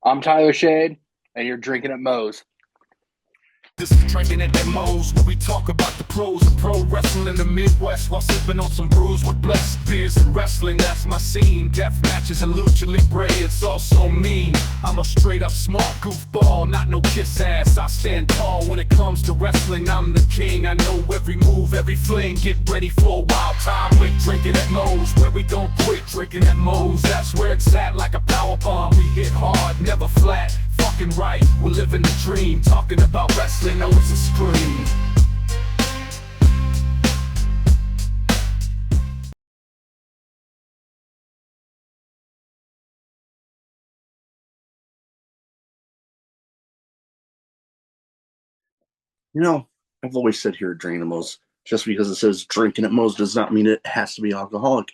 I'm Tyler Shade, and you're drinking at Moe's. This is Drinkin' where we talk about the pros of pro wrestling in the Midwest while sipping on some brews with blessed beers and wrestling. That's my scene. Death matches and lucha libre, it's all so mean. I'm a straight up smart goofball, not no kiss ass. I stand tall when it comes to wrestling. I'm the king. I know every move, every fling. Get ready for a wild time with Drinkin' at Moe's, where we don't quit. Drinkin' at Moe's, that's where it's at, like a power bomb. We hit hard, never flat. Fucking right, we're living the dream. Talking about wrestling, oh it's a scream. You know, I've always said here at Drinkinatmos, just because it says drinking at Moe's does not mean it has to be alcoholic.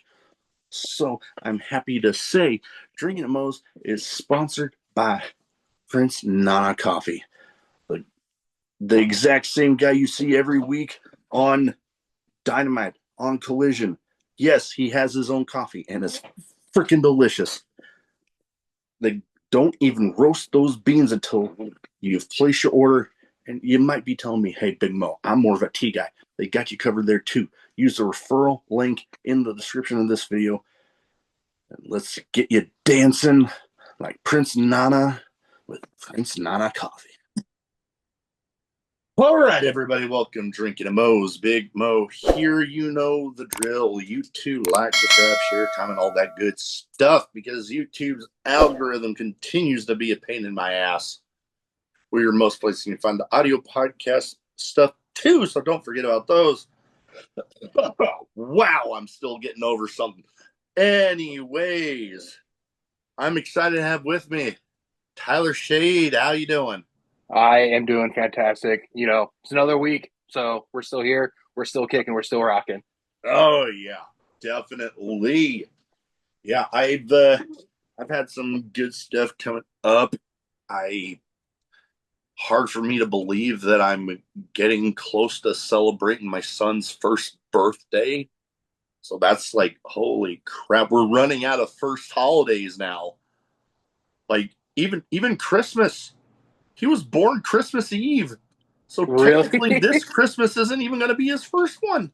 So I'm happy to say Drinking at Moe's is sponsored by Prince Nana Coffee. The exact same guy you see every week on Dynamite, on Collision. Yes, he has his own coffee, and it's freaking delicious. They don't even roast those beans until you've placed your order. And you might be telling me, hey, Big Mo, I'm more of a tea guy. They got you covered there too. Use the referral link in the description of this video. And let's get you dancing like Prince Nana with Prince Nana Coffee. All right, everybody, welcome Drinking a Mo's. Big Mo here. You know the drill. You too like, subscribe, share, comment, all that good stuff because YouTube's algorithm continues to be a pain in my ass. We're your most places you can find the audio podcast stuff too, so don't forget about those. Wow, I'm still getting over something. Anyways, I'm excited to have with me Tyler Shade. How you doing? I am doing fantastic. It's another week, so we're still here. We're still kicking. We're still rocking. Oh yeah, definitely. Yeah, I've had some good stuff coming up. I hard for me to believe that I'm getting close to celebrating my son's first birthday. So that's like, holy crap, we're running out of first holidays now. Like even Christmas. He was born Christmas Eve. So technically Really? this Christmas isn't even going to be his first one.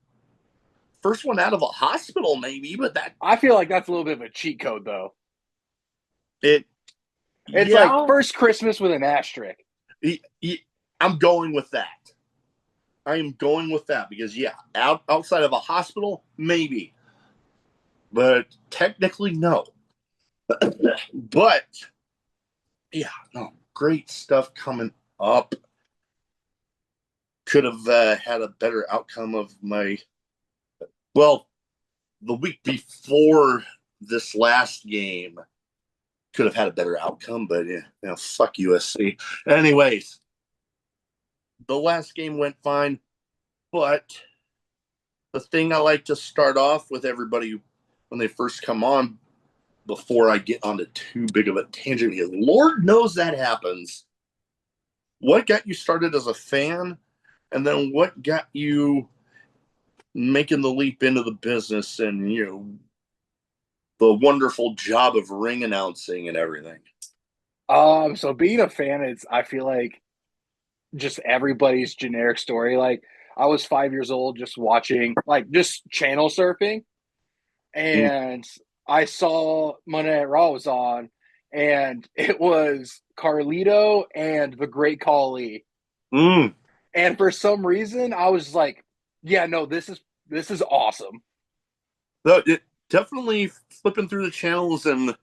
First one out of a hospital maybe, but that I feel like that's a little bit of a cheat code, though. it It's like yeah, first Christmas with an asterisk. I'm going with that. I am going with that because yeah, outside of a hospital, maybe, but technically no. But yeah, no, great stuff coming up. Could have had a better outcome of my well, the week before this last game could have had a better outcome, but yeah, fuck USC. Anyways, the last game went fine, but the thing I like to start off with everybody when they first come on before I get onto too big of a tangent is Lord knows that happens. What got you started as a fan, and then what got you making the leap into the business and the wonderful job of ring announcing and everything? So being a fan, I feel like just everybody's generic story. Like I was 5 years old, just watching, like just channel surfing, Mm. and I saw Monday Night Raw was on, and it was Carlito and the Great Khali. Mm. And for some reason, I was like, "Yeah, no, this is awesome." It definitely flipping through the channels, and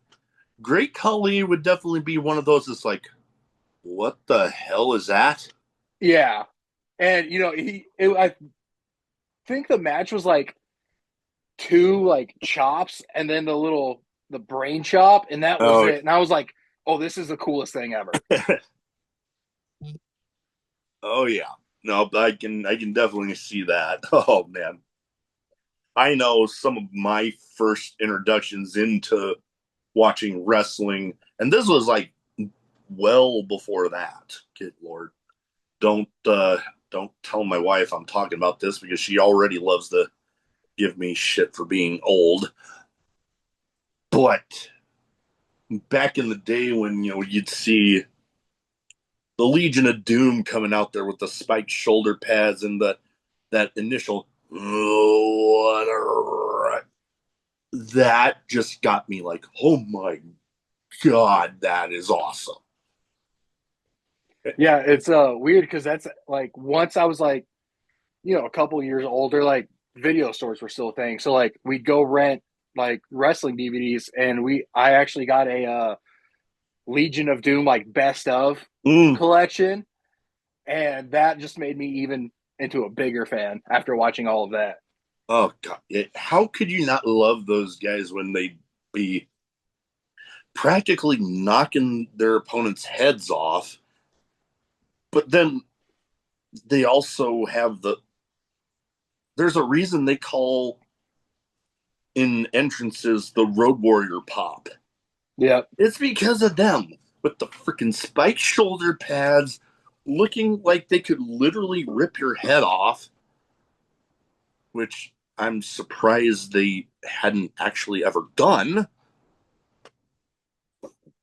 Great Khali would definitely be one of those that's like, what the hell is that? Yeah, and I think the match was like two like chops, and then the brain chop, and that was Oh, it. And I was like, "Oh, this is the coolest thing ever." oh yeah. No, I can definitely see that. Oh man. I know some of my first introductions into watching wrestling, and this was like well before that. Good lord. Don't tell my wife I'm talking about this because she already loves to give me shit for being old. But back in the day when you'd see the Legion of Doom coming out there with the spiked shoulder pads and the that initial that just got me like, oh my god, that is awesome. Yeah, it's weird because that's like once I was like, a couple years older, like video stores were still a thing. So like we'd go rent like wrestling DVDs, and I actually got a Legion of Doom like best of Mm. collection, and that just made me even into a bigger fan after watching all of that. Oh god, how could you not love those guys when they be practically knocking their opponents' heads off, but then they also have there's a reason they call in entrances the Road Warrior pop. Yep. It's because of them with the freaking spiked shoulder pads, looking like they could literally rip your head off, which I'm surprised they hadn't actually ever done.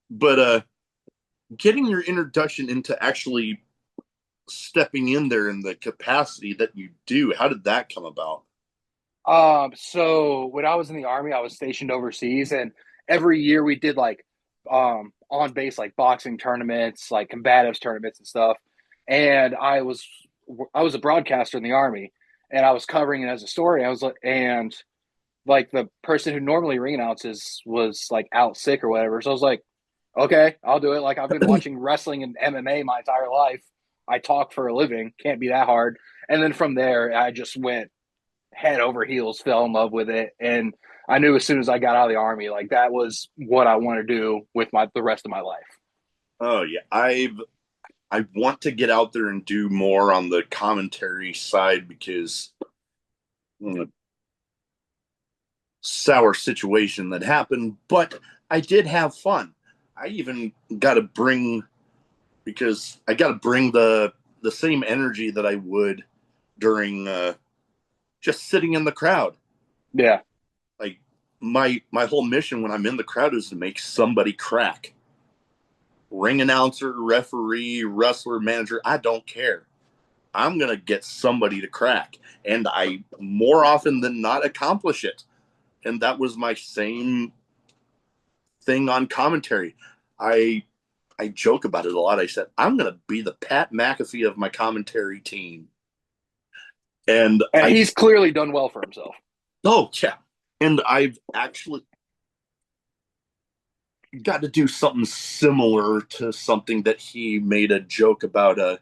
But getting your introduction into actually stepping in there in the capacity that you do, how did that come about? So when I was in the army, I was stationed overseas, and every year we did like on base like boxing tournaments, like combatives tournaments and stuff. And I was a broadcaster in the army, and I was covering it as a story. I was like, and like the person who normally ring announces was like out sick or whatever. So I was like, okay, I'll do it. Like I've been watching wrestling and MMA my entire life. I talk for a living. Can't be that hard. And then from there, I just went head over heels, fell in love with it, and I knew as soon as I got out of the army, like that was what I want to do with the rest of my life. Oh yeah, I want to get out there and do more on the commentary side because sour situation that happened, but I did have fun. I even got to bring because I got to bring the same energy that I would during just sitting in the crowd. Yeah, Like my whole mission when I'm in the crowd is to make somebody crack. Ring announcer, referee, wrestler, manager, I don't care. I'm going to get somebody to crack. And I more often than not accomplish it. And that was my same thing on commentary. I I joke about it a lot. I said, I'm going to be the Pat McAfee of my commentary team. And and he's clearly done well for himself. oh, yeah. And I've actually got to do something similar to something that he made a joke about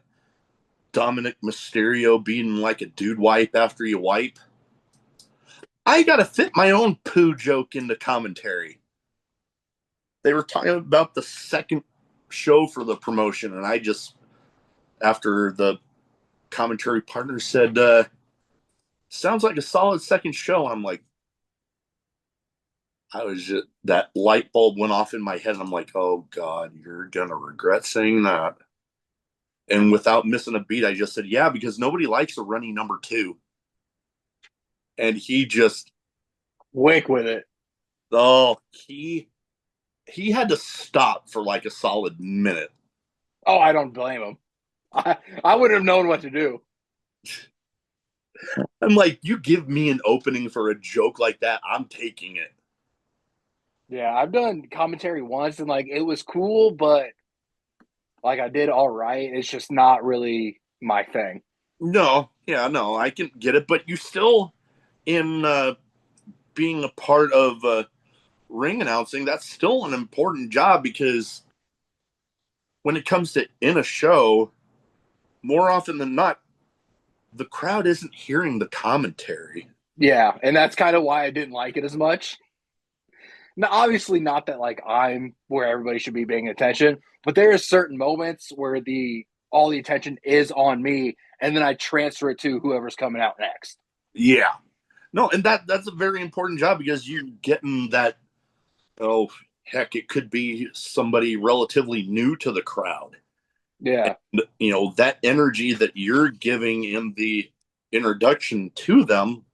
Dominic Mysterio being like a dude wipe after you wipe. I got to fit my own poo joke into commentary. They were talking about the second show for the promotion, and I just, after the commentary partner said, sounds like a solid second show, I'm like, I was just, that light bulb went off in my head, and I'm like, oh God, you're going to regret saying that. And without missing a beat, I just said, yeah, because nobody likes a runny number two. And he just, Wink with it. oh, he had to stop for like a solid minute. Oh, I don't blame him. I wouldn't have known what to do. I'm like, you give me an opening for a joke like that, I'm taking it. Yeah, I've done commentary once, and like it was cool, but like I did all right. It's just not really my thing. No, yeah, no, I can get it, but you still, in being a part of ring announcing, that's still an important job because when it comes to in a show, more often than not, the crowd isn't hearing the commentary. Yeah, and that's kind of why I didn't like it as much. Now, obviously, not that like I'm where everybody should be paying attention, but there are certain moments where the all the attention is on me, and then I transfer it to whoever's coming out next. Yeah. No, and that's a very important job because you're getting that, oh, heck, it could be somebody relatively new to the crowd. Yeah, That energy that you're giving in the introduction to them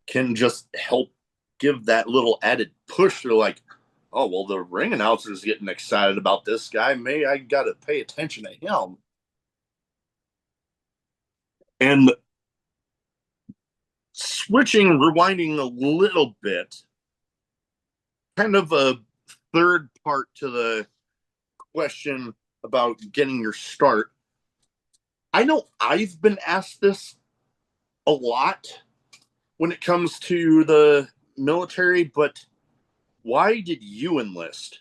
can just help give that little added push. They're like, oh, well, the ring announcer's getting excited about this guy. May I got to pay attention to him. And rewinding a little bit, kind of a third part to the question about getting your start. I know I've been asked this a lot when it comes to the military, but why did you enlist?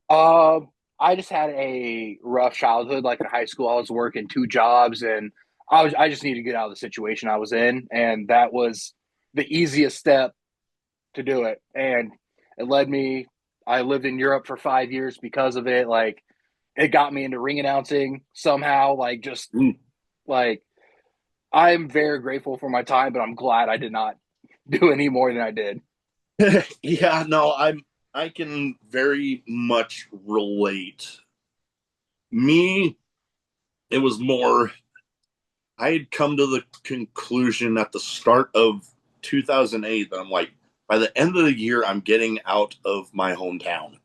Um, I just had a rough childhood. Like in high school, I was working two jobs, and I just needed to get out of the situation I was in, and that was the easiest step to do it. And it led me. I lived in Europe for 5 years because of it. Like it got me into ring announcing somehow. Like just Mm. like I'm very grateful for my time, but I'm glad I did not do any more than I did. Yeah, no, I can very much relate. Me, it was more I had come to the conclusion at the start of 2008 that I'm like, by the end of the year, I'm getting out of my hometown.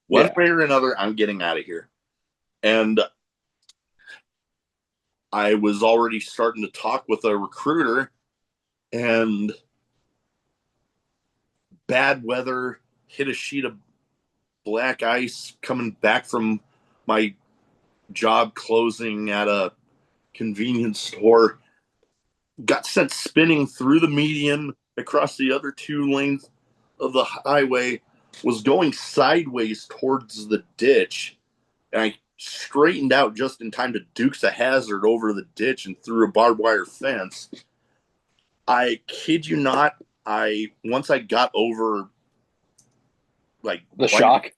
One Yeah. way or another, I'm getting out of here. And I was already starting to talk with a recruiter, and bad weather hit a sheet of black ice coming back from my job closing at a convenience store. Got sent spinning through the median across the other two lanes of the highway, was going sideways towards the ditch, and I straightened out just in time to Dukes a hazard over the ditch and through a barbed wire fence. I kid you not, I once I got over like The white shock.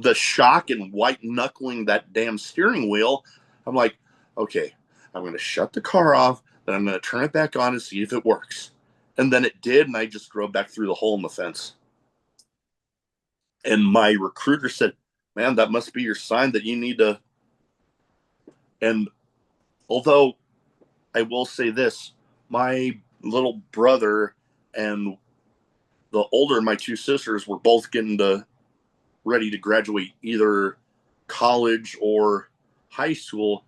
the shock and white knuckling that damn steering wheel, I'm like, okay, I'm gonna shut the car off, then I'm gonna turn it back on and see if it works. And then it did, and I just drove back through the hole in the fence. And my recruiter said, man, that must be your sign that you need to. And although I will say this, my little brother and the older of my two sisters were both getting to ready to graduate either college or high school.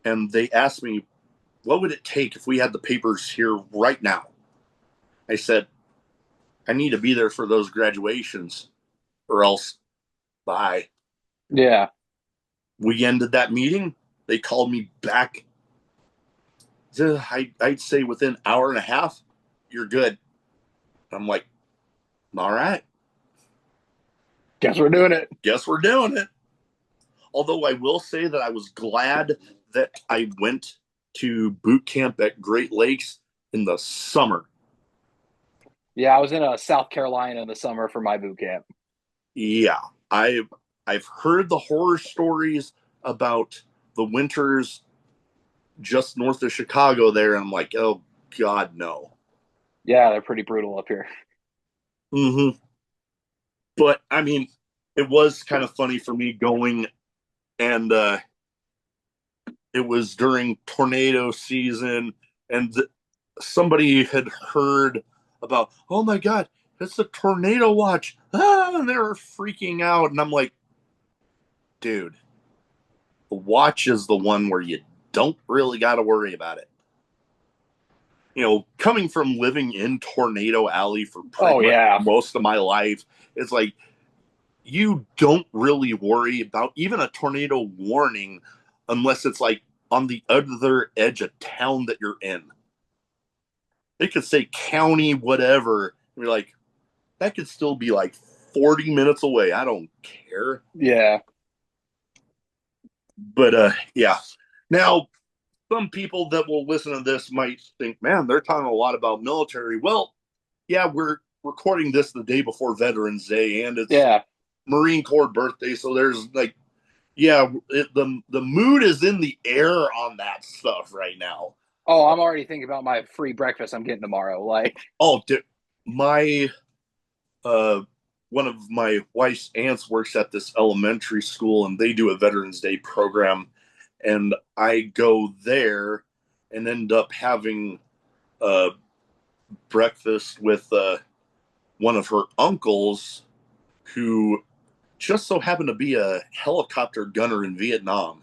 And they asked me, what would it take if we had the papers here right now? I said, I need to be there for those graduations or else bye. Yeah. We ended that meeting. They called me back. I'd say within an hour and a half, you're good. I'm like, all right, Guess we're doing it. guess we're doing it. Although I will say that I was glad that I went to boot camp at Great Lakes in the summer. Yeah, I was in South Carolina in the summer for my boot camp. Yeah, I've heard the horror stories about the winters just north of Chicago there, and I'm like, oh God, no. Yeah, they're pretty brutal up here. Mm-hmm. But I mean, it was kind of funny for me going, and it was during tornado season, and somebody had heard about, oh my God, it's a tornado watch. Ah, and they were freaking out. And I'm like, dude, the watch is the one where you don't really got to worry about it. You know, coming from living in Tornado Alley for pretty Oh much yeah. most of my life, it's like you don't really worry about even a tornado warning unless it's like on the other edge of town that you're in. They could say county, whatever. You're like, that could still be like 40 minutes away. I don't care. Yeah. But yeah. Now, some people that will listen to this might think, man, they're talking a lot about military. Well, yeah, we're recording this the day before Veterans Day, and it's Yeah. Marine Corps birthday. So there's like, yeah, the mood is in the air on that stuff right now. Oh, I'm already thinking about my free breakfast I'm getting tomorrow. Like, Oh, my uh, one of my wife's aunts works at this elementary school, and they do a Veterans Day program, and I go there and end up having breakfast with one of her uncles, who just so happened to be a helicopter gunner in Vietnam.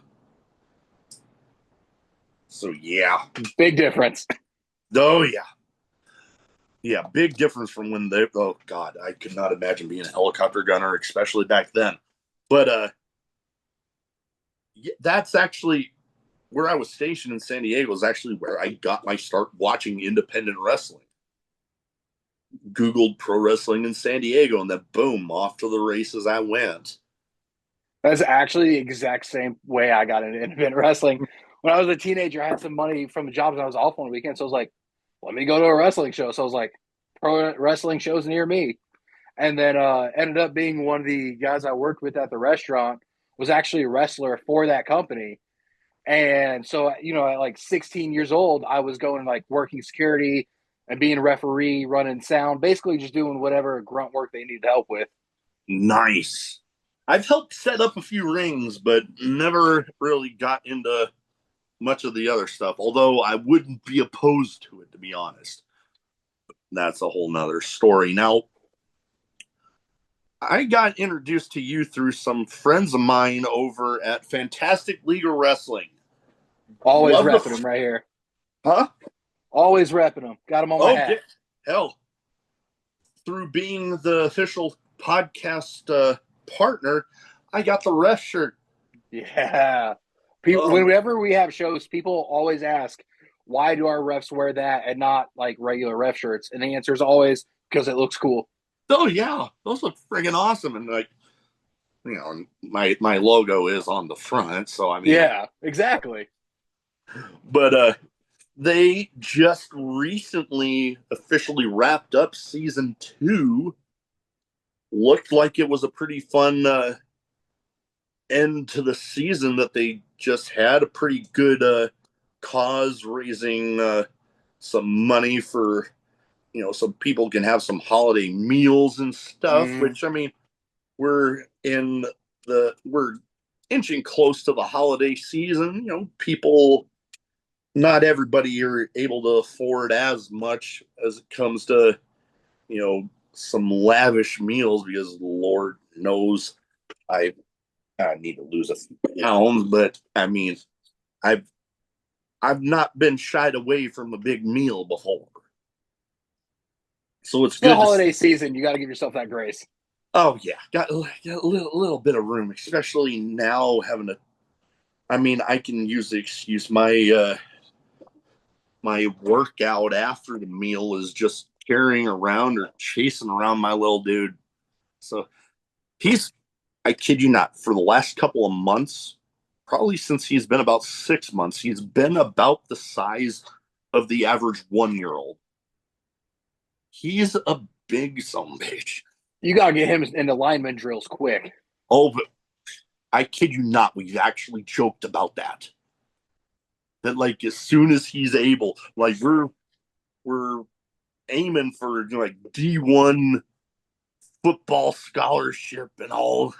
So yeah. Big difference. Oh yeah. Yeah, big difference from when they, oh God, I could not imagine being a helicopter gunner, especially back then. But that's actually where I was stationed in San Diego, is actually where I got my start watching independent wrestling. Googled pro wrestling in San Diego, and then boom, off to the races I went. That's actually the exact same way I got into independent wrestling. When I was a teenager, I had some money from the jobs and I was off on the weekend. So I was like, let me go to a wrestling show. So I was like, pro wrestling shows near me. And then ended up being one of the guys I worked with at the restaurant was actually a wrestler for that company. And so, at like 16 years old, I was going like working security and being a referee, running sound, basically just doing whatever grunt work they needed help with. Nice. I've helped set up a few rings, but never really got into much of the other stuff, although I wouldn't be opposed to it, to be honest. That's a whole nother story. Now, I got introduced to you through some friends of mine over at Fantastic League of Wrestling. Always Love repping the them right here. huh? Always repping them. Got them on my Oh, hat. yeah. Hell, through being the official podcast partner, I got the ref shirt. Yeah. People, whenever we have shows, people always ask, why do our refs wear that and not like regular ref shirts? And the answer is always because it looks cool. Oh yeah, those look friggin' awesome, and like, my logo is on the front, so I mean, Yeah, exactly. but they just recently officially wrapped up season 2. Looked like it was a pretty fun end to the season that they just had. A pretty good cause, raising some money for, so people can have some holiday meals and stuff. Mm. Which, I mean, we're in we're inching close to the holiday season. People, not everybody are able to afford as much as it comes to, some lavish meals, because Lord knows I need to lose a few pounds, but I mean, I've I've not been shied away from a big meal before, so it's The good to see. holiday season, you got to give yourself that grace. Oh yeah, got a little bit of room, especially now having to. I mean, I can use the excuse my workout after the meal is just carrying around or chasing around my little dude. So he's, I kid you not, for the last couple of months, probably since he's been about 6 months, he's been about the size of the average 1-year-old. He's a big son of a bitch. You got to get him into lineman drills quick. Oh, but I kid you not, we've actually joked about that. That like as soon as he's able, like we're aiming for like D1 football scholarship and all.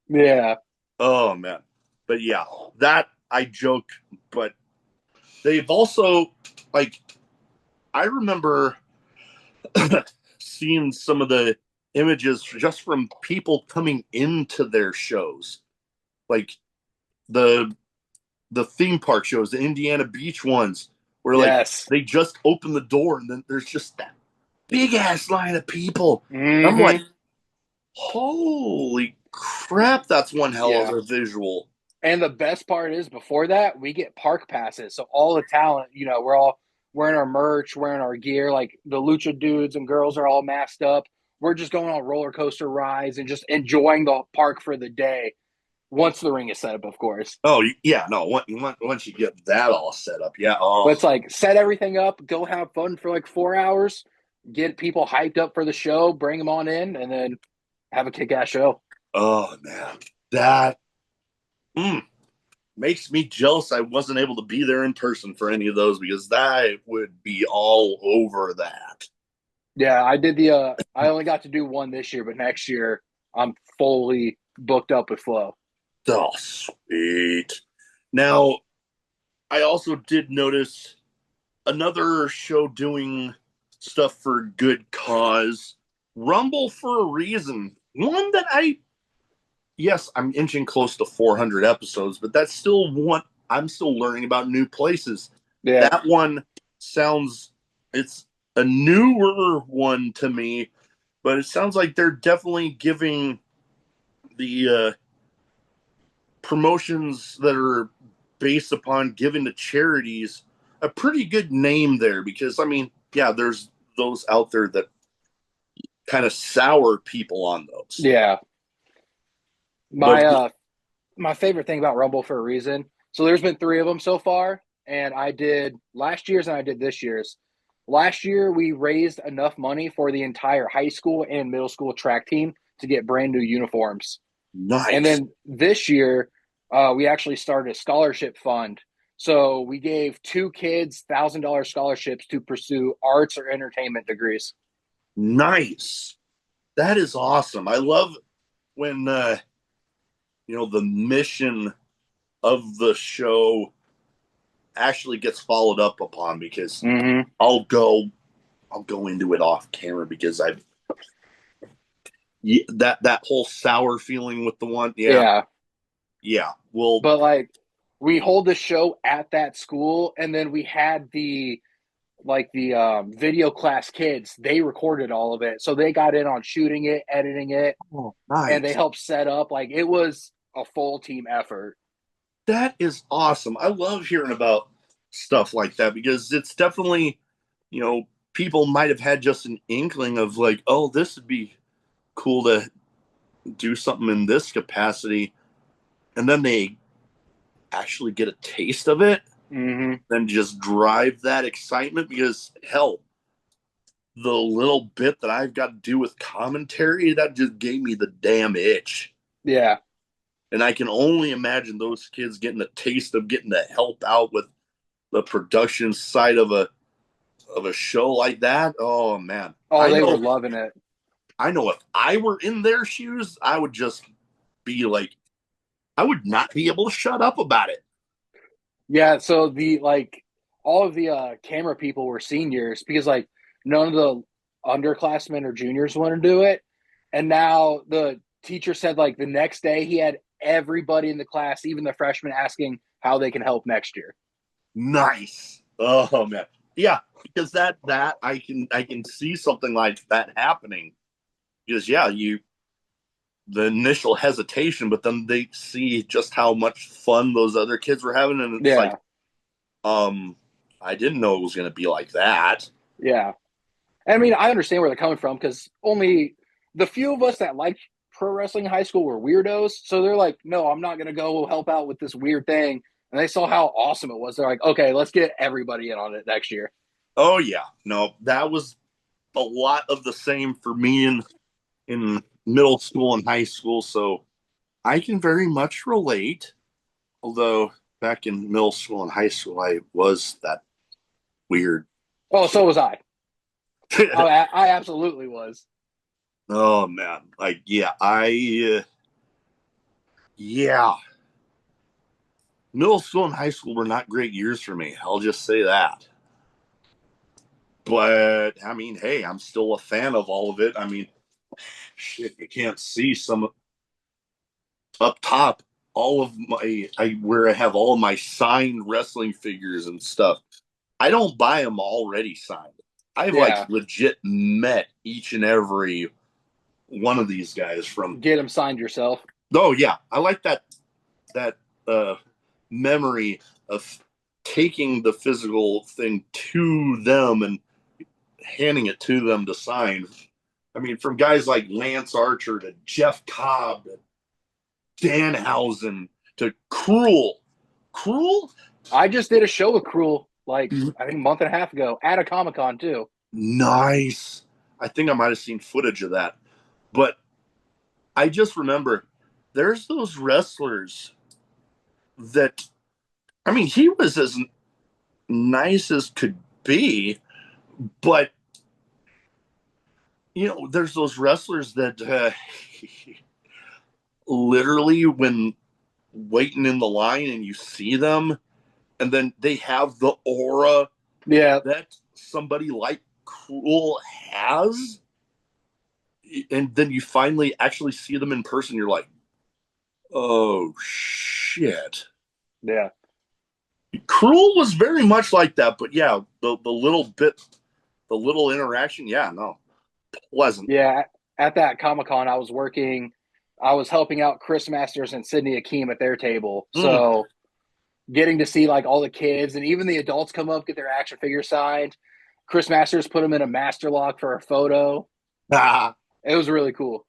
Yeah. Oh man. But yeah, that I joke, but they've also, like, I remember seeing some of the images just from people coming into their shows. Like the theme park shows, the Indiana Beach ones, where like Yes. they just open the door and then there's just that big ass line of people. I'm like, Mm-hmm. holy crap, that's one hell of Yeah. a visual. And the best part is before that, we get park passes. So all the talent, we're all wearing our merch, wearing our gear. Like the lucha dudes and girls are all masked up. We're just going on roller coaster rides and just enjoying the park for the day. Once the ring is set up, of course. Oh yeah, no. Once you get that all set up, yeah. Oh, But it's like set everything up, go have fun for like 4 hours, get people hyped up for the show, bring them on in, and then have a kick-ass show. oh man, that makes me jealous. I wasn't able to be there in person for any of those, because I would be all over that. Yeah, I did I only got to do one this year, but next year I'm fully booked up with Flow. Oh, sweet. Now, I also did notice another show doing stuff for good cause. Rumble for a Reason One that yes, I'm inching close to 400 episodes, but that's still one. I'm still learning about new places. Yeah. That one sounds, it's a newer one to me, but it sounds like they're definitely giving the promotions that are based upon giving to charities a pretty good name there because, I mean, yeah, there's those out there that kind of sour people on those. Yeah. But My my favorite thing about Rumble for a reason. So there's been three of them so far, and I did last year's and I did this year's. Last year we raised enough money for the entire high school and middle school track team to get brand new uniforms. And nice. then this year, we actually started a scholarship fund. So we gave two kids $1,000 scholarships to pursue arts or entertainment degrees. Nice. That is awesome. I love when the mission of the show actually gets followed up upon because Mm-hmm. I'll go into it off camera because that whole sour feeling with the one, yeah. Yeah. Yeah. Well, But like we hold the show at that school, and then we had the video class kids. They recorded all of it, so they got in on shooting it, editing it, oh, and they nice. helped set up. Like it was a full team effort. That is awesome. I love hearing about stuff like that because it's definitely, people might have had just an inkling of like, oh, this would be cool to do something in this capacity. And then they actually get a taste of it, Mm-hmm. then just drive that excitement because hell, the little bit that I've got to do with commentary, that just gave me the damn itch. Yeah. And I can only imagine those kids getting a taste of getting to help out with the production side of a show like that. Oh man. Oh, I they were know loving it. I know if I were in their shoes, I would just be like I would not be able to shut up about it. Yeah, so the like all of the camera people were seniors because like none of the underclassmen or juniors want to do it. And now the teacher said like the next day he had everybody in the class, even the freshmen, asking how they can help next year. Nice. Oh man. Yeah, because that I can see something like that happening. Because yeah, the initial hesitation, but then they see just how much fun those other kids were having, and it's like, Yeah, I didn't know it was gonna be like that. yeah. I mean, I understand where they're coming from because only the few of us that liked pro wrestling in high school were weirdos. So they're like, no, I'm not going to go help out with this weird thing. And they saw how awesome it was. They're like, okay, let's get everybody in on it next year. Oh yeah, no, that was a lot of the same for me in middle school and high school, so I can very much relate. Although back in middle school and high school, I was that weird Oh, so kid. was I. I absolutely was. Oh man, like yeah, yeah, middle school and high school were not great years for me. I'll just say that. But I mean, hey, I'm still a fan of all of it. I mean, shit, you can't see some up top all of where I have all of my signed wrestling figures and stuff. I don't buy them already signed. I've like Yeah. legit met each and every one of these guys from. Get them signed yourself. Oh yeah, I like that memory of taking the physical thing to them and handing it to them to sign. I mean, from guys like Lance Archer to Jeff Cobb to Danhausen to Cruel. I just did a show with Cruel like I think a month and a half ago at a Comic Con too. Nice. I think I might have seen footage of that, but I just remember there's those wrestlers that, I mean, he was as nice as could be, but there's those wrestlers that literally when waiting in the line and you see them and then they have the aura Yeah. that somebody like Cruel has. and then you finally actually see them in person. You're like, oh shit. Yeah. Cruel was very much like that, but yeah, the little bit, the little interaction, yeah, no, pleasant. Yeah. At that Comic-Con, I was helping out Chris Masters and Sydney Akeem at their table. Mm. So getting to see like all the kids and even the adults come up, get their action figure signed. Chris Masters put them in a master lock for a photo. Ah, It was really cool.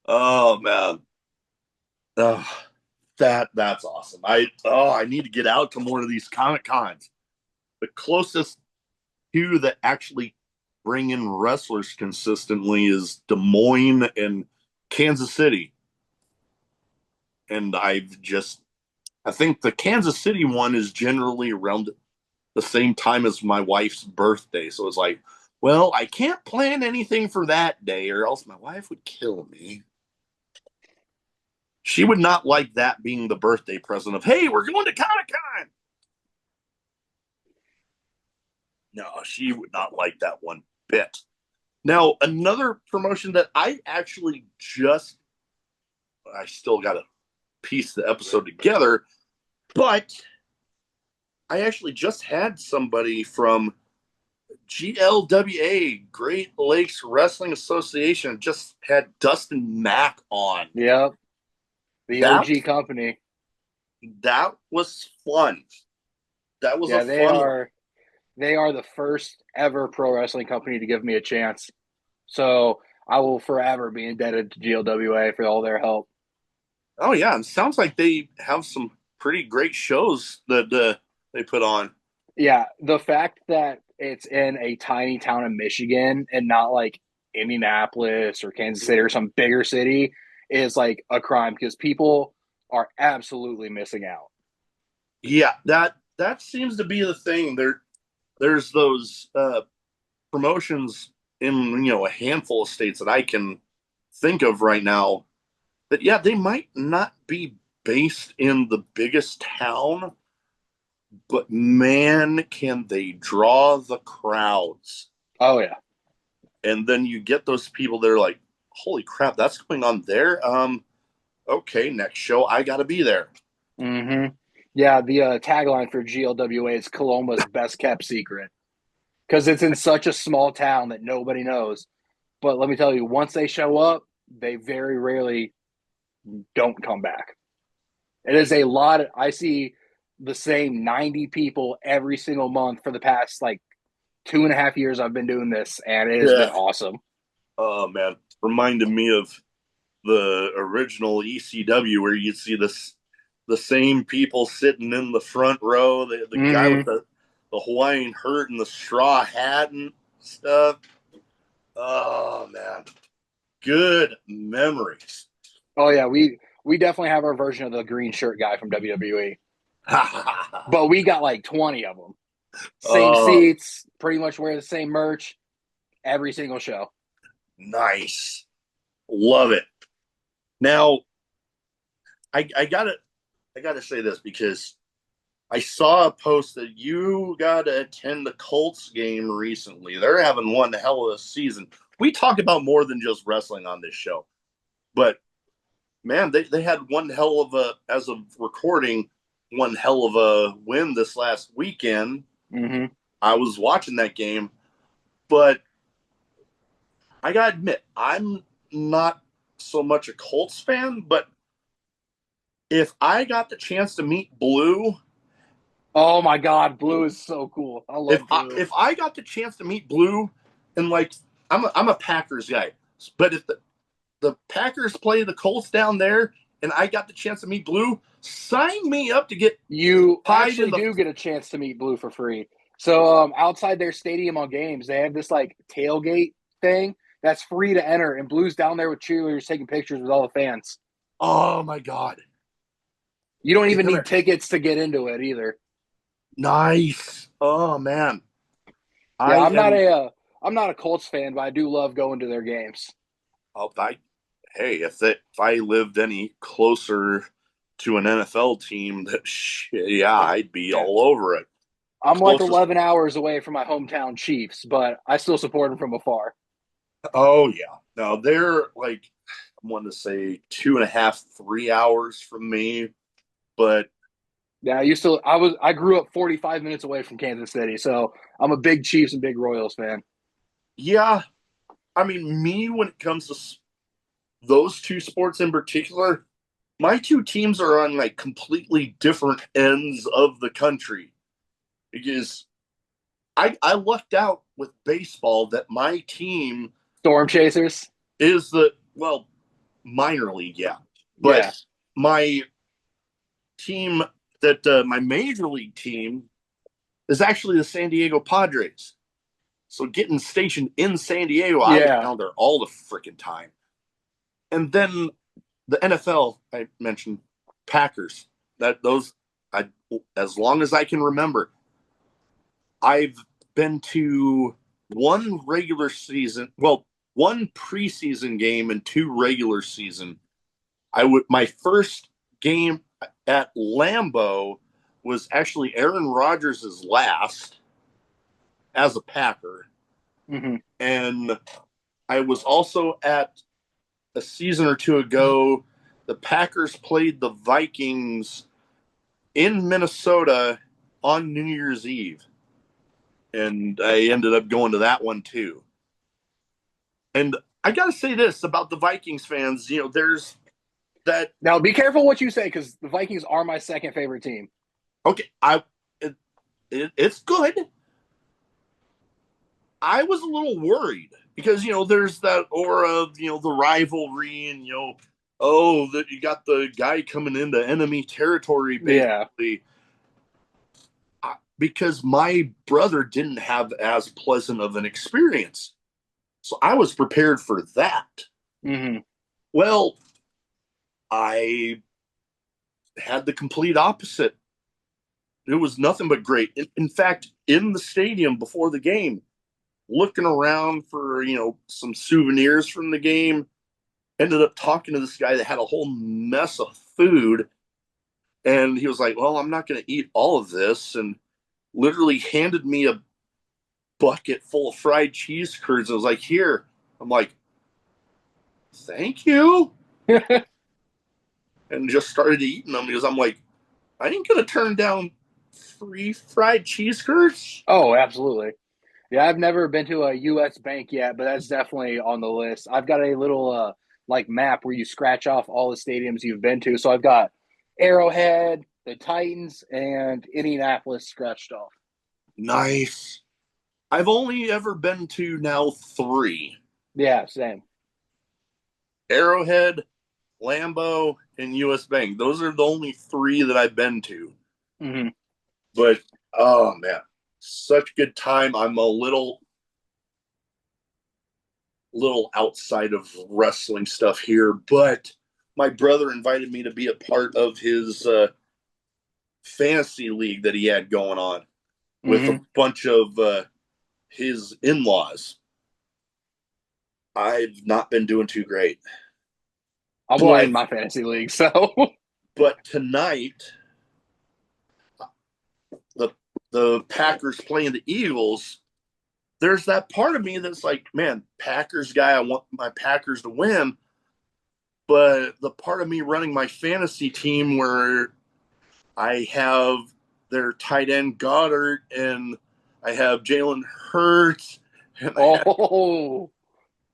oh man, oh, that's awesome. I need to get out to more of these Comic Cons. The closest two that actually bring in wrestlers consistently is Des Moines and Kansas City. And I think the Kansas City one is generally around the same time as my wife's birthday. So it's like, well, I can't plan anything for that day or else my wife would kill me. She would not like that being the birthday present of, hey, we're going to Comic Con. No, she would not like that one bit. Now, another promotion that I still got to piece the episode together, but I actually just had somebody from GLWA, Great Lakes Wrestling Association, just had Dustin Mack on. Yep. The That OG company. that was fun. That was a Yeah, fun one. they are the first ever pro wrestling company to give me a chance. So I will forever be indebted to GLWA for all their help. Oh yeah, and sounds like they have some pretty great shows that they put on. Yeah, the fact that it's in a tiny town in Michigan and not like Indianapolis or Kansas City or some bigger city is like a crime because people are absolutely missing out. Yeah, that seems to be the thing. There's those promotions in a handful of states that I can think of right now that yeah, they might not be based in the biggest town, but man, can they draw the crowds. Oh yeah. And then you get those people that are like, holy crap, that's going on there. Okay, next show, I gotta be there. Mm-hmm. Yeah, the tagline for GLWA is Coloma's best kept secret because it's in such a small town that nobody knows. But let me tell you, once they show up, they very rarely don't come back. It is a lot. I see the same 90 people every single month for the past like 2.5 years I've been doing this, and it has been Yeah. awesome. Oh man, reminded me of the original ECW where you'd see the same people sitting in the front row, the guy with Mm-hmm. the Hawaiian shirt and the straw hat and stuff. Oh man, good memories. Oh yeah, we definitely have our version of the green shirt guy from WWE, but we got like 20 of them. Same Oh, seats, pretty much wear the same merch every single show. nice, love it. Now, I gotta say this because I saw a post that you gotta attend the Colts game recently. They're having one hell of a season. We talk about more than just wrestling on this show, but man, they had one hell of a, as of recording, one hell of a win this last weekend. Mm-hmm. I was watching that game, but I gotta admit, I'm not so much a Colts fan, but if I got the chance to meet Blue, Oh my God, Blue is so cool. I love Blue. if I got the chance to meet Blue, and like I'm a Packers guy, but if the Packers play the Colts down there, and I got the chance to meet Blue, sign me up to get You tied in actually the. do get a chance to meet Blue for free. So outside their stadium on games, they have this like tailgate thing that's free to enter, and Blue's down there with cheerleaders taking pictures with all the fans. Oh my god! You don't Is even there need tickets to get into it either. nice. Oh man, Yeah, I am. I'm not a Colts fan, but I do love going to their games. Oh, hey, if I lived any closer to an NFL team, yeah, I'd be Yeah. all over it. I'm like Closest. 11 hours away from my hometown Chiefs, but I still support them from afar. Oh yeah. No, they're like I want to say 2.5, 3 hours from me, but Yeah, I grew up 45 minutes away from Kansas City, so I'm a big Chiefs and big Royals fan. yeah, I mean, me when it comes to those two sports in particular, my two teams are on like completely different ends of the country because I lucked out with baseball that my team Storm Chasers. is the well minor league, yeah, but Yeah. my team that my major league team is actually the San Diego Padres. So getting stationed in San Diego, I was Yeah. down there all the freaking time. And then the NFL, I mentioned Packers. That those, I as long as I can remember, I've been to one regular season, well, one preseason game and two regular season. I would my first game at Lambeau was actually Aaron Rodgers' last as a Packer, Hmm. and I was also at a season or two ago. The Packers played the Vikings in Minnesota on New Year's Eve, and I ended up going to that one too. And I got to say this about the Vikings fans, there's that. Now be careful what you say because the Vikings are my second favorite team. Okay, it's good. I was a little worried because there's that aura of the rivalry and oh that you got the guy coming into enemy territory Yeah. basically. Because my brother didn't have as pleasant of an experience, so I was prepared for that. Hmm. Well, I had the complete opposite. It was nothing but great. In fact, in the stadium before the game, looking around for some souvenirs from the game, ended up talking to this guy that had a whole mess of food, and he was like, "Well, I'm not going to eat all of this," and literally handed me a bucket full of fried cheese curds. I was like, "Here." I'm like, "Thank you," and just started eating them because I'm like, I ain't gonna turn down free fried cheese curds. Oh, absolutely. Yeah, I've never been to a U.S. bank yet, but that's definitely on the list. I've got a little like map where you scratch off all the stadiums you've been to. So I've got Arrowhead, the Titans, and Indianapolis scratched off. Nice. I've only ever been to now three: Yeah, same. Arrowhead, Lambeau, and US Bank. Those are the only three that I've been to. Hmm. But oh man, such good time. I'm a little outside of wrestling stuff here, but my brother invited me to be a part of his fantasy league that he had going on with a Hmm. bunch of his in-laws. I've not been doing too great. I'm winning But my fantasy league, so but tonight the the Packers playing the Eagles, there's that part of me that's like, man, Packers guy, I want my Packers to win. But the part of me running my fantasy team where I have their tight end Goddard and I have Jalen Hurts oh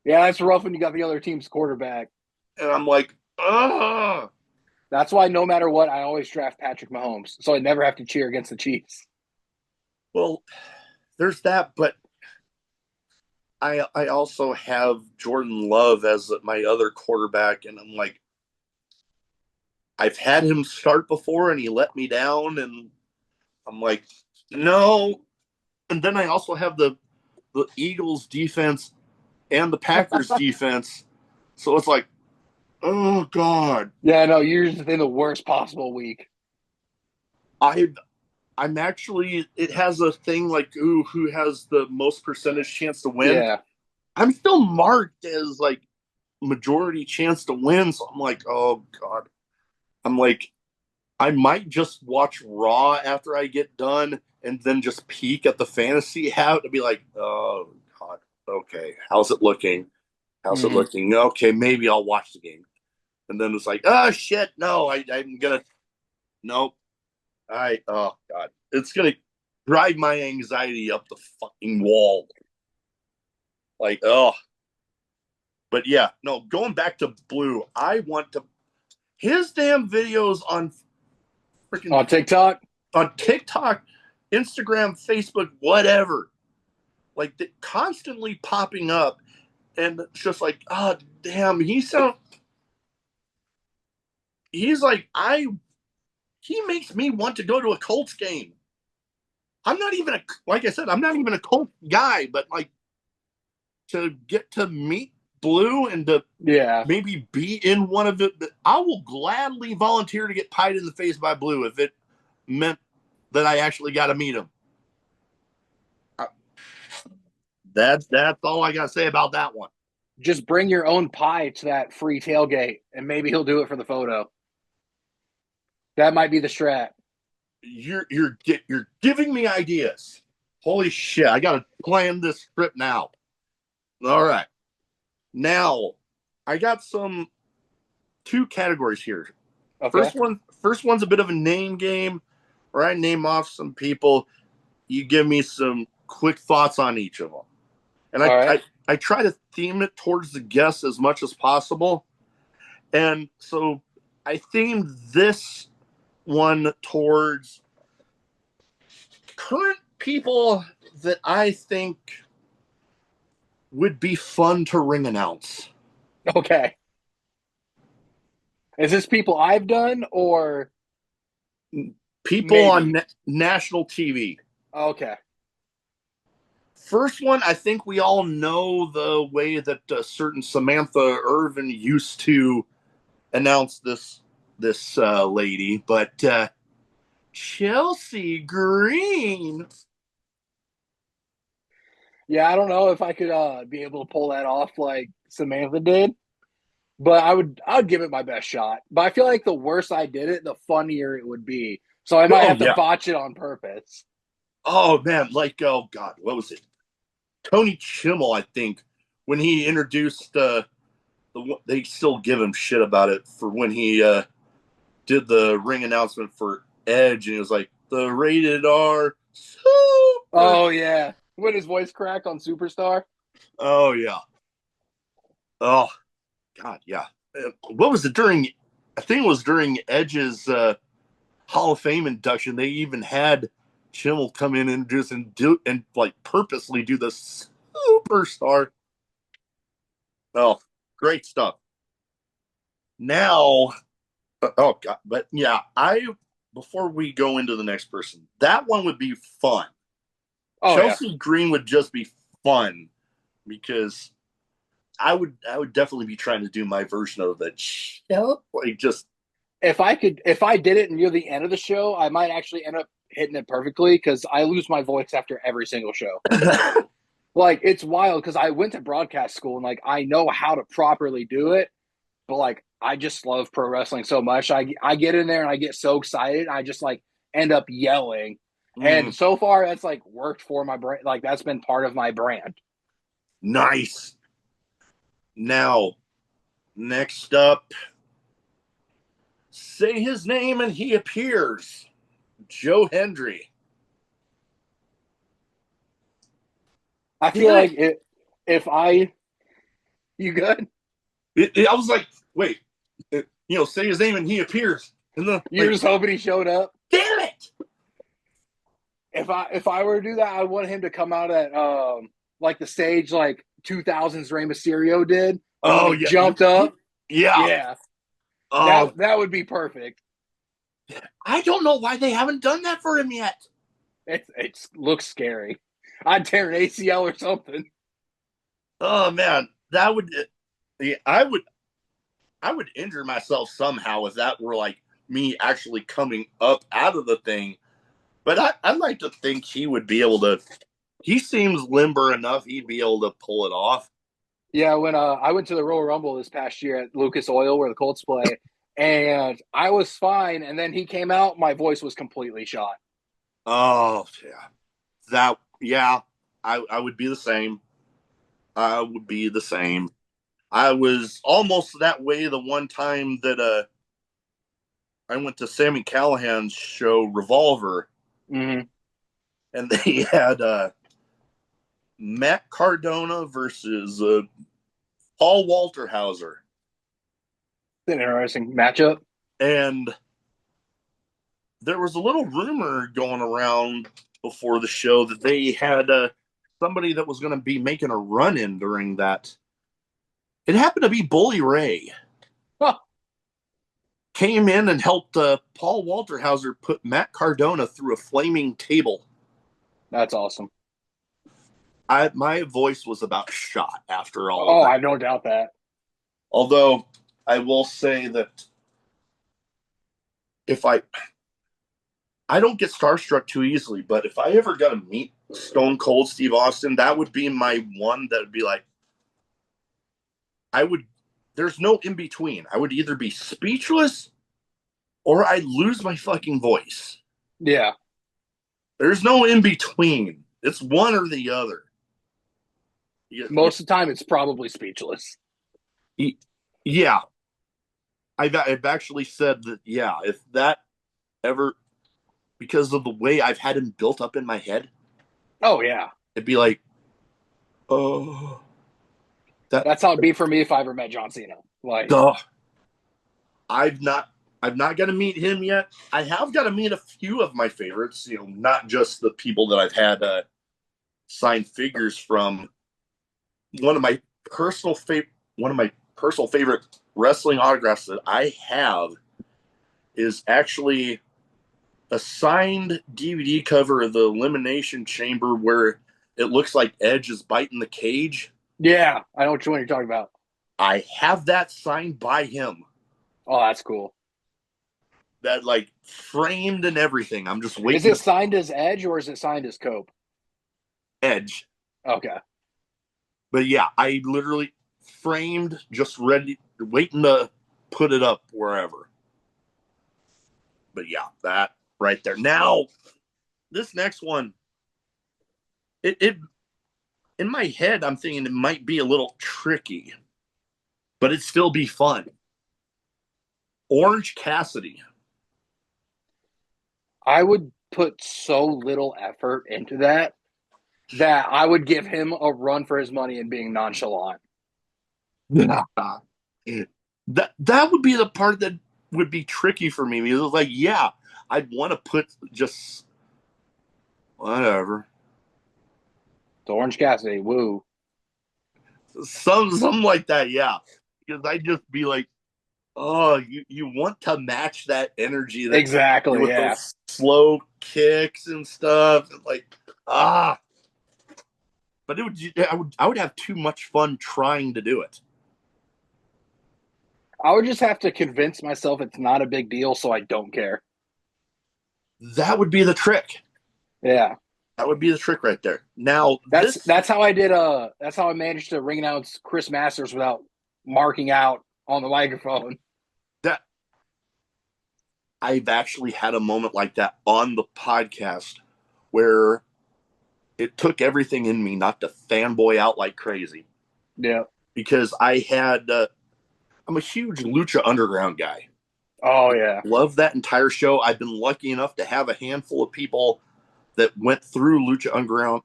yeah, that's rough when you got the other team's quarterback. and I'm like, ah, That's why no matter what, I always draft Patrick Mahomes, so I never have to cheer against the Chiefs. well, there's that, but I also have Jordan Love as my other quarterback, and I'm like, I've had him start before and he let me down, and I'm like, no. And then I also have the Eagles defense and the Packers defense, so it's like, oh god, Yeah, no, you're just in the worst possible week. I I'm actually it has a thing like ooh who has the most percentage chance to win. Yeah. I'm still marked as like majority chance to win, so I'm like, oh god. I'm like, I might just watch Raw after I get done and then just peek at the fantasy hat to be like, oh God, okay, how's it looking? How's it Mm. looking? Okay, maybe I'll watch the game. And then it's like, oh shit, no, I'm gonna nope. Oh god, it's gonna drive my anxiety up the fucking wall. Like, oh, but yeah, no. Going back to Blue, I want to his damn videos on freaking On TikTok? on TikTok, Instagram, Facebook, whatever. Like constantly popping up, and it's just like, oh damn, he's like he makes me want to go to a Colts game. I'm not even like I said, I'm not even a Colts guy, but like to get to meet Blue and to Yeah. maybe be in one of it, I will gladly volunteer to get pied in the face by Blue if it meant that I actually got to meet him. That's all I got to say about that one. Just bring your own pie to that free tailgate, and maybe he'll do it for the photo. That might be the strat. You're giving me ideas. Holy shit! I got to plan this trip now. All right, now I got two categories here. Okay. First one's a bit of a name game, where I name off some people. You give me some quick thoughts on each of them, and All right. I try to theme it towards the guests as much as possible. And so I themed this one towards current people that I think would be fun to ring announce. Okay. Is this people I've done or People maybe? on national TV. Okay. First one, I think we all know the way that certain Samantha Irvin used to announce this lady, but Chelsea Green. Yeah, I don't know if I could be able to pull that off like Samantha did, but I would give it my best shot. But I feel like the worse I did it, the funnier it would be. So I might Oh have to yeah. botch it on purpose. Oh man, like oh god, what was it? Tony Chimmel, I think, when he introduced they still give him shit about it for when he did the ring announcement for Edge, and he was like the rated R super. Oh yeah. When his voice cracked on Superstar? Oh yeah. Oh god, yeah. What was it during? I think it was during Edge's Hall of Fame induction. They even had Chimmel come in and introduce and do and like purposely do the superstar. Oh, great stuff. Now, oh god, but yeah, I before we go into the next person, that one would be fun. Oh yeah. Chelsea Green would just be fun because I would definitely be trying to do my version of the like just If I did it near the end of the show, I might actually end up hitting it perfectly because I lose my voice after every single show. Like it's wild because I went to broadcast school and like I know how to properly do it, but like I just love pro wrestling so much. I get in there and I get so excited. I just like end up yelling, and so far that's like worked for my brand. Like that's been part of my brand. nice. Now, next up, say his name and he appears. Joe Hendry. I feel like if I you good, I was like, wait, say his name and he appears. And then, you're like, just hoping he showed up. damn it! If I were to do that, I want him to come out at like the stage like 2000s Rey Mysterio did when Oh he yeah, jumped up. yeah. Yeah, Oh, that would be perfect. I don't know why they haven't done that for him yet. It looks scary. I'd tear an ACL or something. Oh man, that would. Yeah, I would injure myself somehow if that were like me actually coming up out of the thing. But I'd like to think he would be able to. He seems limber enough; he'd be able to pull it off. Yeah, when I went to the Royal Rumble this past year at Lucas Oil where the Colts play, and I was fine, and then he came out, my voice was completely shot. Oh yeah, I would be the same. I would be the same. I was almost that way the one time that I went to Sammy Callahan's show Revolver, Mm-hmm. and they had Matt Cardona versus Paul Walterhauser, It's an interesting matchup. and there was a little rumor going around before the show that they had somebody that was going to be making a run in during that. It happened to be Bully Ray. Huh, Came in and helped Paul Walterhauser put Matt Cardona through a flaming table. that's awesome. My voice was about shot after all of Oh, that. I don't doubt that. Although I will say that if I don't get starstruck too easily, but if I ever got to meet Stone Cold Steve Austin, that would be my one that would be like, I would, there's no in between. I would either be speechless or I'd lose my fucking voice. Yeah. There's no in between. It's one or the other. Most of the time, it's probably speechless. Yeah. I've actually said that, yeah, if that ever, because of the way I've had him built up in my head, Oh, yeah. it'd be like, oh, That's how it'd be for me if I ever met John Cena. Like, duh. I've not got to meet him yet. I have got to meet a few of my favorites, not just the people that I've had signed figures from. One of my personal favorite wrestling autographs that I have is actually a signed DVD cover of the Elimination Chamber where it looks like Edge is biting the cage. yeah, I know which one you're talking about. I have that signed by him. Oh, that's cool. That like framed and everything. I'm just waiting. Is it signed as Edge or is it signed as Cope? Edge. Okay. But yeah, I literally framed, just ready, waiting to put it up wherever. But yeah, that right there. Now, this next one, it in my head, I'm thinking it might be a little tricky, but it'd still be fun. Orange Cassidy. I would put so little effort into that I would give him a run for his money and being nonchalant. that would be the part that would be tricky for me. Because like, yeah, I'd want to put just whatever. The Orange Cassidy, woo. Something like that, yeah. Because I'd just be like, oh, you want to match that energy that Exactly, with yeah. those slow kicks and stuff. Like, but I would have too much fun trying to do it. I would just have to convince myself it's not a big deal, so I don't care. That would be the trick. Yeah. That would be the trick right there. Now that's how I did that's how I managed to ring announce Chris Masters without marking out on the microphone. That I've actually had a moment like that on the podcast where it took everything in me not to fanboy out like crazy. Yeah. Because I had I'm a huge Lucha Underground guy. Oh yeah. Love that entire show. I've been lucky enough to have a handful of people that went through Lucha Underground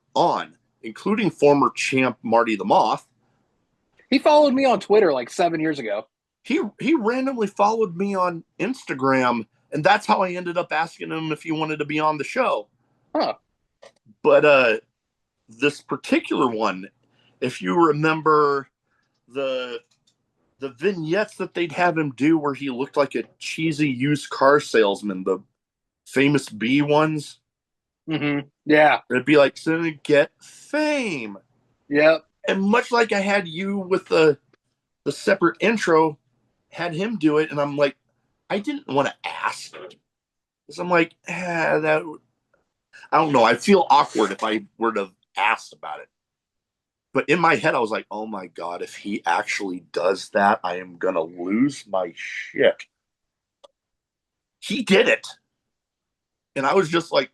including former champ Marty the Moth. He followed me on Twitter like 7 years ago. He randomly followed me on Instagram, and that's how I ended up asking him if he wanted to be on the show. Huh. But this particular one, if you remember the vignettes that they'd have him do where he looked like a cheesy used car salesman, the famous B ones. Mm-hmm. Yeah. It'd be like, so get fame. Yep. And much like I had you with the separate intro, had him do it, and I'm like, I didn't want to ask. Because I'm like, I don't know. I feel awkward if I were to ask about it. But in my head, I was like, oh my God, if he actually does that, I am going to lose my shit. He did it. And I was just like,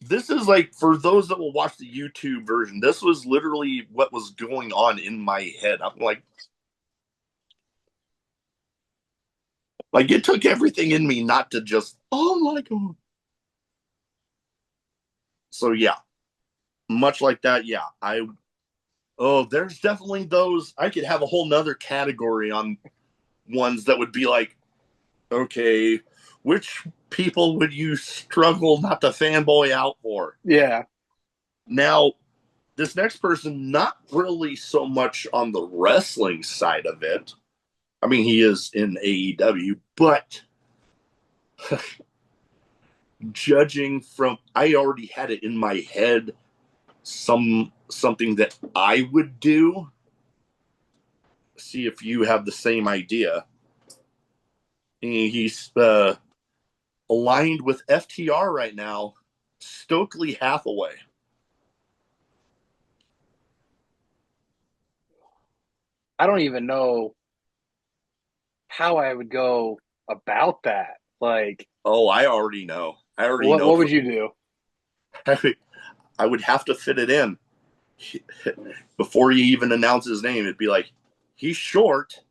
this is like, for those that will watch the YouTube version, this was literally what was going on in my head. I'm like it took everything in me not to just, oh my God. So yeah, much like that. Yeah. Oh, there's definitely those. I could have a whole nother category on ones that would be like, okay, which people would you struggle not to fanboy out for? Yeah. Now, this next person, not really so much on the wrestling side of it. I mean, he is in AEW, but judging from, I already had it in my head, something that I would do. See if you have the same idea. He's aligned with FTR right now, Stokely Hathaway. I don't even know how I would go about that. Like, Oh, I already know. I already what know. what would you do? I would have to fit it in before you even announce his name. It'd be like, he's short,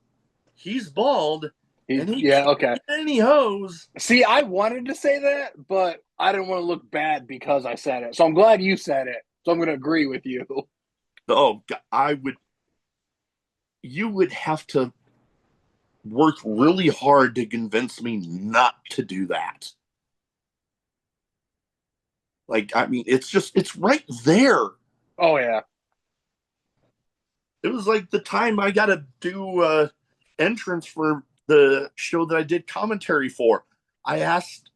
he's bald, and he Yeah, can't okay. get any hoes. See, I wanted to say that, but I didn't want to look bad because I said it. So I'm glad you said it. So I'm going to agree with you. Oh, I would. You would have to work really hard to convince me not to do that. Like, I mean, it's right there. Oh yeah. It was like the time I got to do entrance for the show that I did commentary for. I asked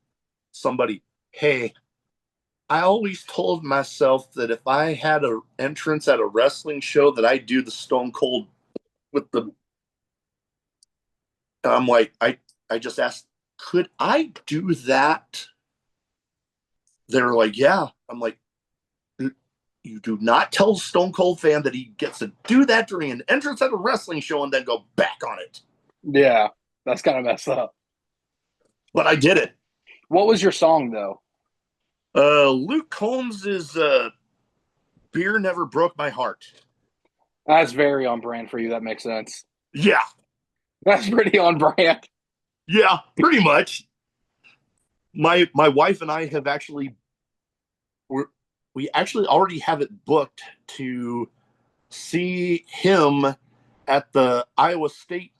somebody, hey, I always told myself that if I had an entrance at a wrestling show that I do the Stone Cold with the, I'm like, I just asked, could I do that? They're like, yeah. I'm like, you do not tell Stone Cold fan that he gets to do that during an entrance at a wrestling show and then go back on it. Yeah. That's kind of messed up. But I did it. What was your song though? Luke Combs is Beer Never Broke My Heart. That's very on brand for you. That makes sense. Yeah. That's pretty on brand. Yeah, pretty much. My wife and I have actually we actually already have it booked to see him at the Iowa State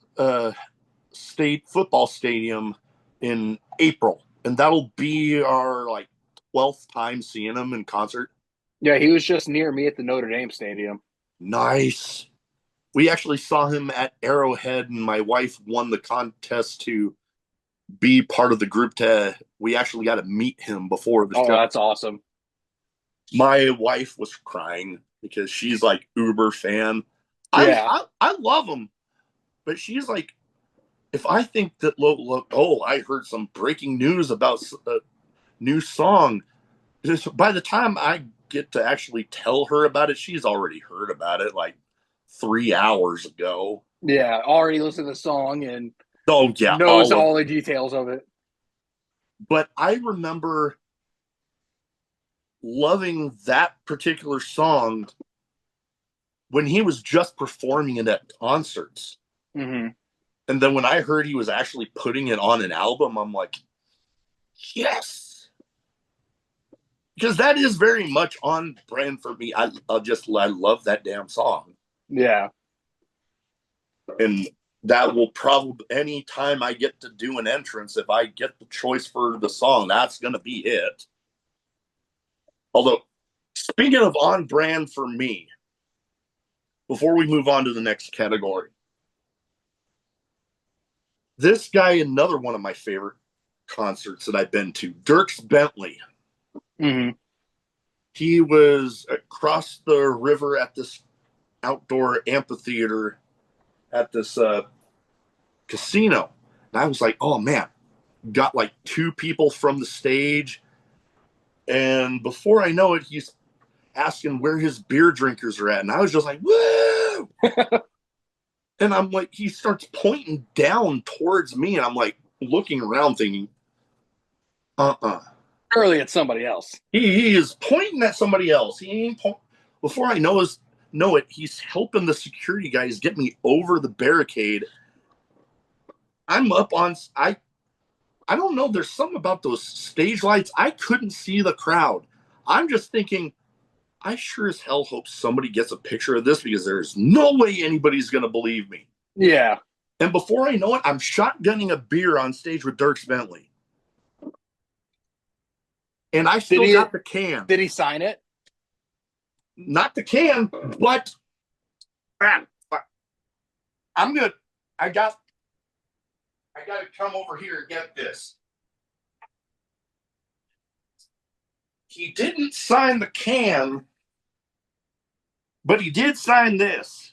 football stadium in April, and that'll be our like 12th time seeing him in concert. Yeah, he was just near me at the Notre Dame Stadium. Nice. We actually saw him at Arrowhead, and my wife won the contest to be part of the group. We actually got to meet him before the Oh, show. that's awesome. My wife was crying because she's like uber fan. Yeah. I love him, but she's like, if I think that I heard some breaking news about a new song, by the time I get to actually tell her about it, she's already heard about it like 3 hours ago. Yeah. Already listened to the song and Oh yeah, knows all the details of it. but I remember loving that particular song when he was just performing it at concerts. Mm-hmm. And then when I heard he was actually putting it on an album, I'm like, yes. Because that is very much on brand for me. I love that damn song. Yeah. And that will probably, anytime I get to do an entrance, if I get the choice for the song, that's going to be it. Although, speaking of on brand for me, before we move on to the next category, this guy, another one of my favorite concerts that I've been to, Dierks Bentley. Mm-hmm. He was across the river at this outdoor amphitheater at this casino. And I was like, oh man, got like two people from the stage. And before I know it, he's asking where his beer drinkers are at. And I was just like, woo! And I'm like, he starts pointing down towards me. And I'm like, looking around thinking, Sure, clearly it's somebody else. He is pointing at somebody else. He ain't before I know it, he's helping the security guys get me over the barricade. I'm up on I don't know. There's something about those stage lights. I couldn't see the crowd. I'm just thinking, I sure as hell hope somebody gets a picture of this because there's no way anybody's going to believe me. Yeah. And before I know it, I'm shotgunning a beer on stage with Dierks Bentley. And I still got the can. Did he sign it? Not the can, but I'm going to, I got to come over here and get this. He didn't sign the can, but he did sign this.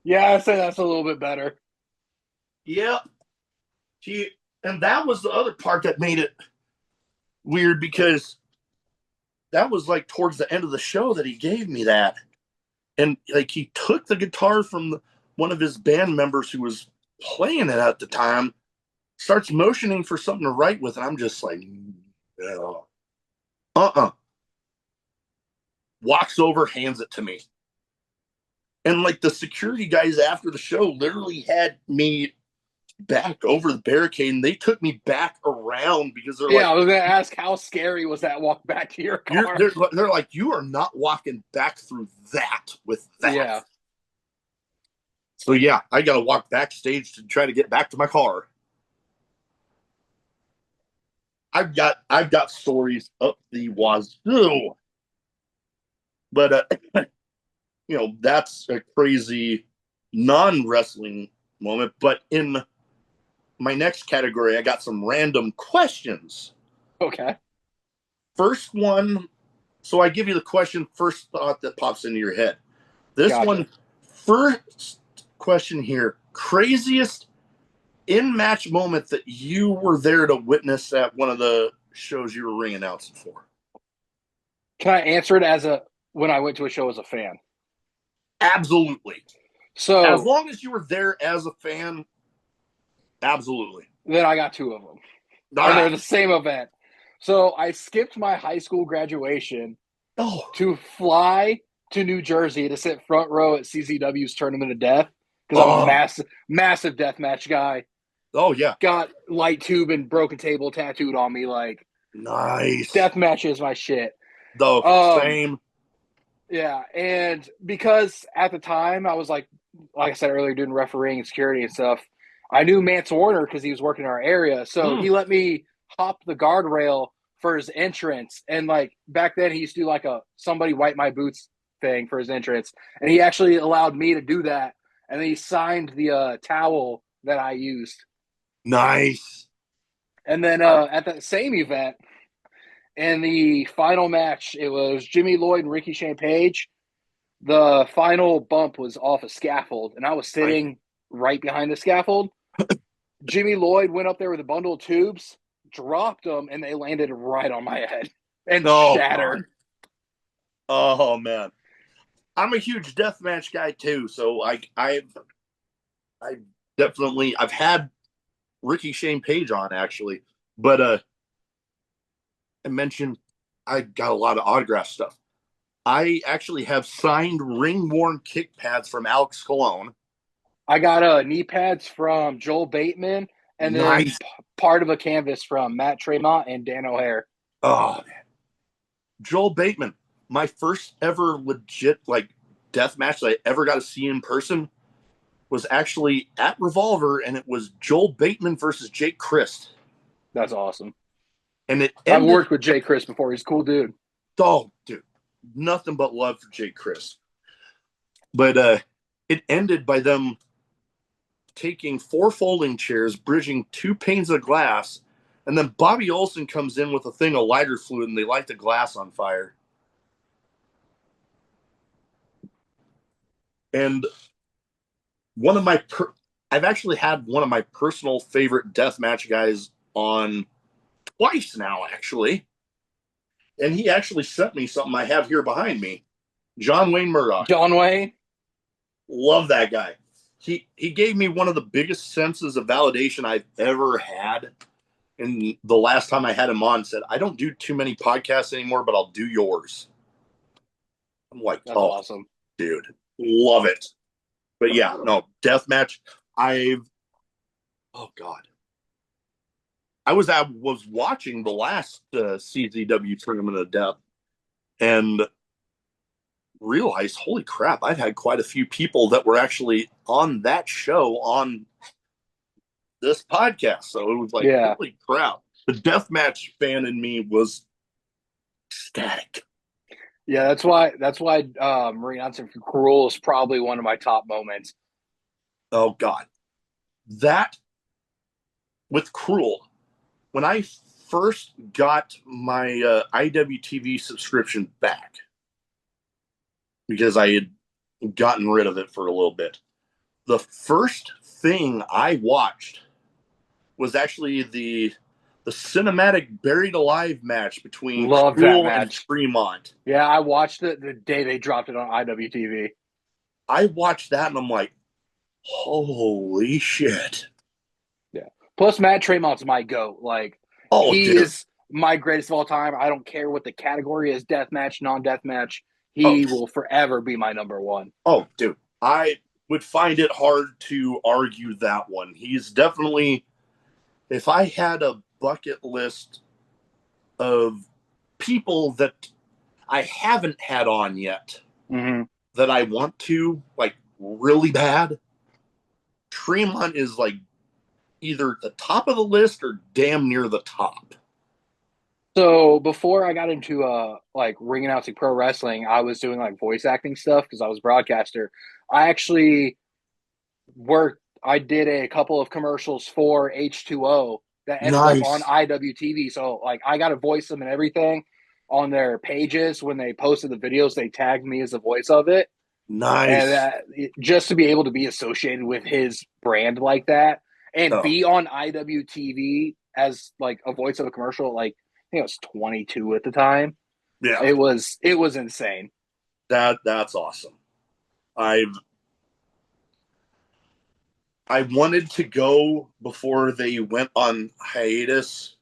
Yeah, I'd say that's a little bit better. Yep. And that was the other part that made it weird because that was like towards the end of the show that he gave me that. And like he took the guitar from one of his band members who was playing it at the time, starts motioning for something to write with, and I'm just like, walks over, hands it to me. And like the security guys after the show literally had me back over the barricade and they took me back around because they're like, I was going to ask, how scary was that walk back to your car? They're like, you are not walking back through that with that. Yeah. So yeah, I got to walk backstage to try to get back to my car. I've got stories up the wazoo. But that's a crazy non-wrestling moment. But in my next category, I got some random questions. Okay. First one, so I give you the question, first thought that pops into your head. This one, first question here, craziest in-match moment that you were there to witness at one of the shows you were ring announcing for. Can I answer it when I went to a show as a fan? Absolutely. So as long as you were there as a fan, absolutely. Then I got two of them. And they're the same event. So I skipped my high school graduation to fly to New Jersey to sit front row at CZW's Tournament of Death because I'm a massive deathmatch guy. Oh, yeah. Got light tube and broken table tattooed on me. Like, nice. Deathmatch is my shit. Same. Yeah, and because at the time I was like I said earlier, doing refereeing and security and stuff, I knew Mance Warner because he was working in our area. So he let me hop the guardrail for his entrance. And like back then he used to do like a somebody wipe my boots thing for his entrance. And he actually allowed me to do that. And then he signed the towel that I used. Nice. And then at that same event, in the final match, it was Jimmy Lloyd and Ricky Shane Page. The final bump was off a scaffold, and I was sitting right behind the scaffold. Jimmy Lloyd went up there with a bundle of tubes, dropped them, and they landed right on my head and shattered. God. Oh, man. I'm a huge deathmatch guy, too, so I've had Ricky Shane Page on, actually, but I mentioned I got a lot of autograph stuff. I actually have signed ring-worn kick pads from Alex Colon. I got knee pads from Joel Bateman, and then part of a canvas from Matt Tremont and Dan O'Hare. Oh, man. Joel Bateman, my first ever legit death match that I ever got to see in person was actually at Revolver, and it was Joel Bateman versus Jake Christ. That's awesome. And I've worked with Jake Christ before. He's a cool dude. Oh, dude. Nothing but love for Jake Christ. But it ended by them taking 4 folding chairs, bridging 2 panes of glass, and then Bobby Olson comes in with a thing of lighter fluid, and they light the glass on fire. And I've actually had one of my personal favorite deathmatch guys on twice now, actually. And he actually sent me something I have here behind me. John Wayne Murdoch. John Wayne? Love that guy. He gave me one of the biggest senses of validation I've ever had. and the last time I had him on said, I don't do too many podcasts anymore, but I'll do yours. I'm like, That's oh, awesome. dude, love it. But yeah, no, deathmatch. Oh God, I was watching the last CZW Tournament of Death and realized, holy crap, I've had quite a few people that were actually on that show on this podcast. So it was like, Yeah. holy crap. The deathmatch fan in me was ecstatic. Yeah, that's why Marine Johnson for Cruel is probably one of my top moments. Oh God. That with Cruel, when I first got my IWTV subscription back, because I had gotten rid of it for a little bit, the first thing I watched was actually the cinematic Buried Alive match between Love that Cruel and match. Fremont. Yeah, I watched it the day they dropped it on IWTV. I watched that and I'm like, holy shit. Yeah. Plus, Matt Tremont's my goat. Like, Oh, he dude. is my greatest of all time. I don't care what the category is, deathmatch, non-deathmatch. Oh, He will forever be my number one. oh, dude. I would find it hard to argue that one. He's definitely, if I had a bucket list of people that I haven't had on yet Mm-hmm. that I want to, like, really bad, Tremont is like either the top of the list or damn near the top. So before I got into like ring announcing pro wrestling, I was doing like voice acting stuff because I was a broadcaster. I actually worked. I did a couple of commercials for H2O that ended up on Nice. IWTV. So like I got to voice them and everything on their pages when they posted the videos. They tagged me as the voice of it, and Nice. just to be able to be associated with his brand like that and Oh, be on IWTV as like a voice of a commercial, like I think I was 22 at the time. yeah. It was insane. That's awesome. I've I wanted to go before they went on hiatus.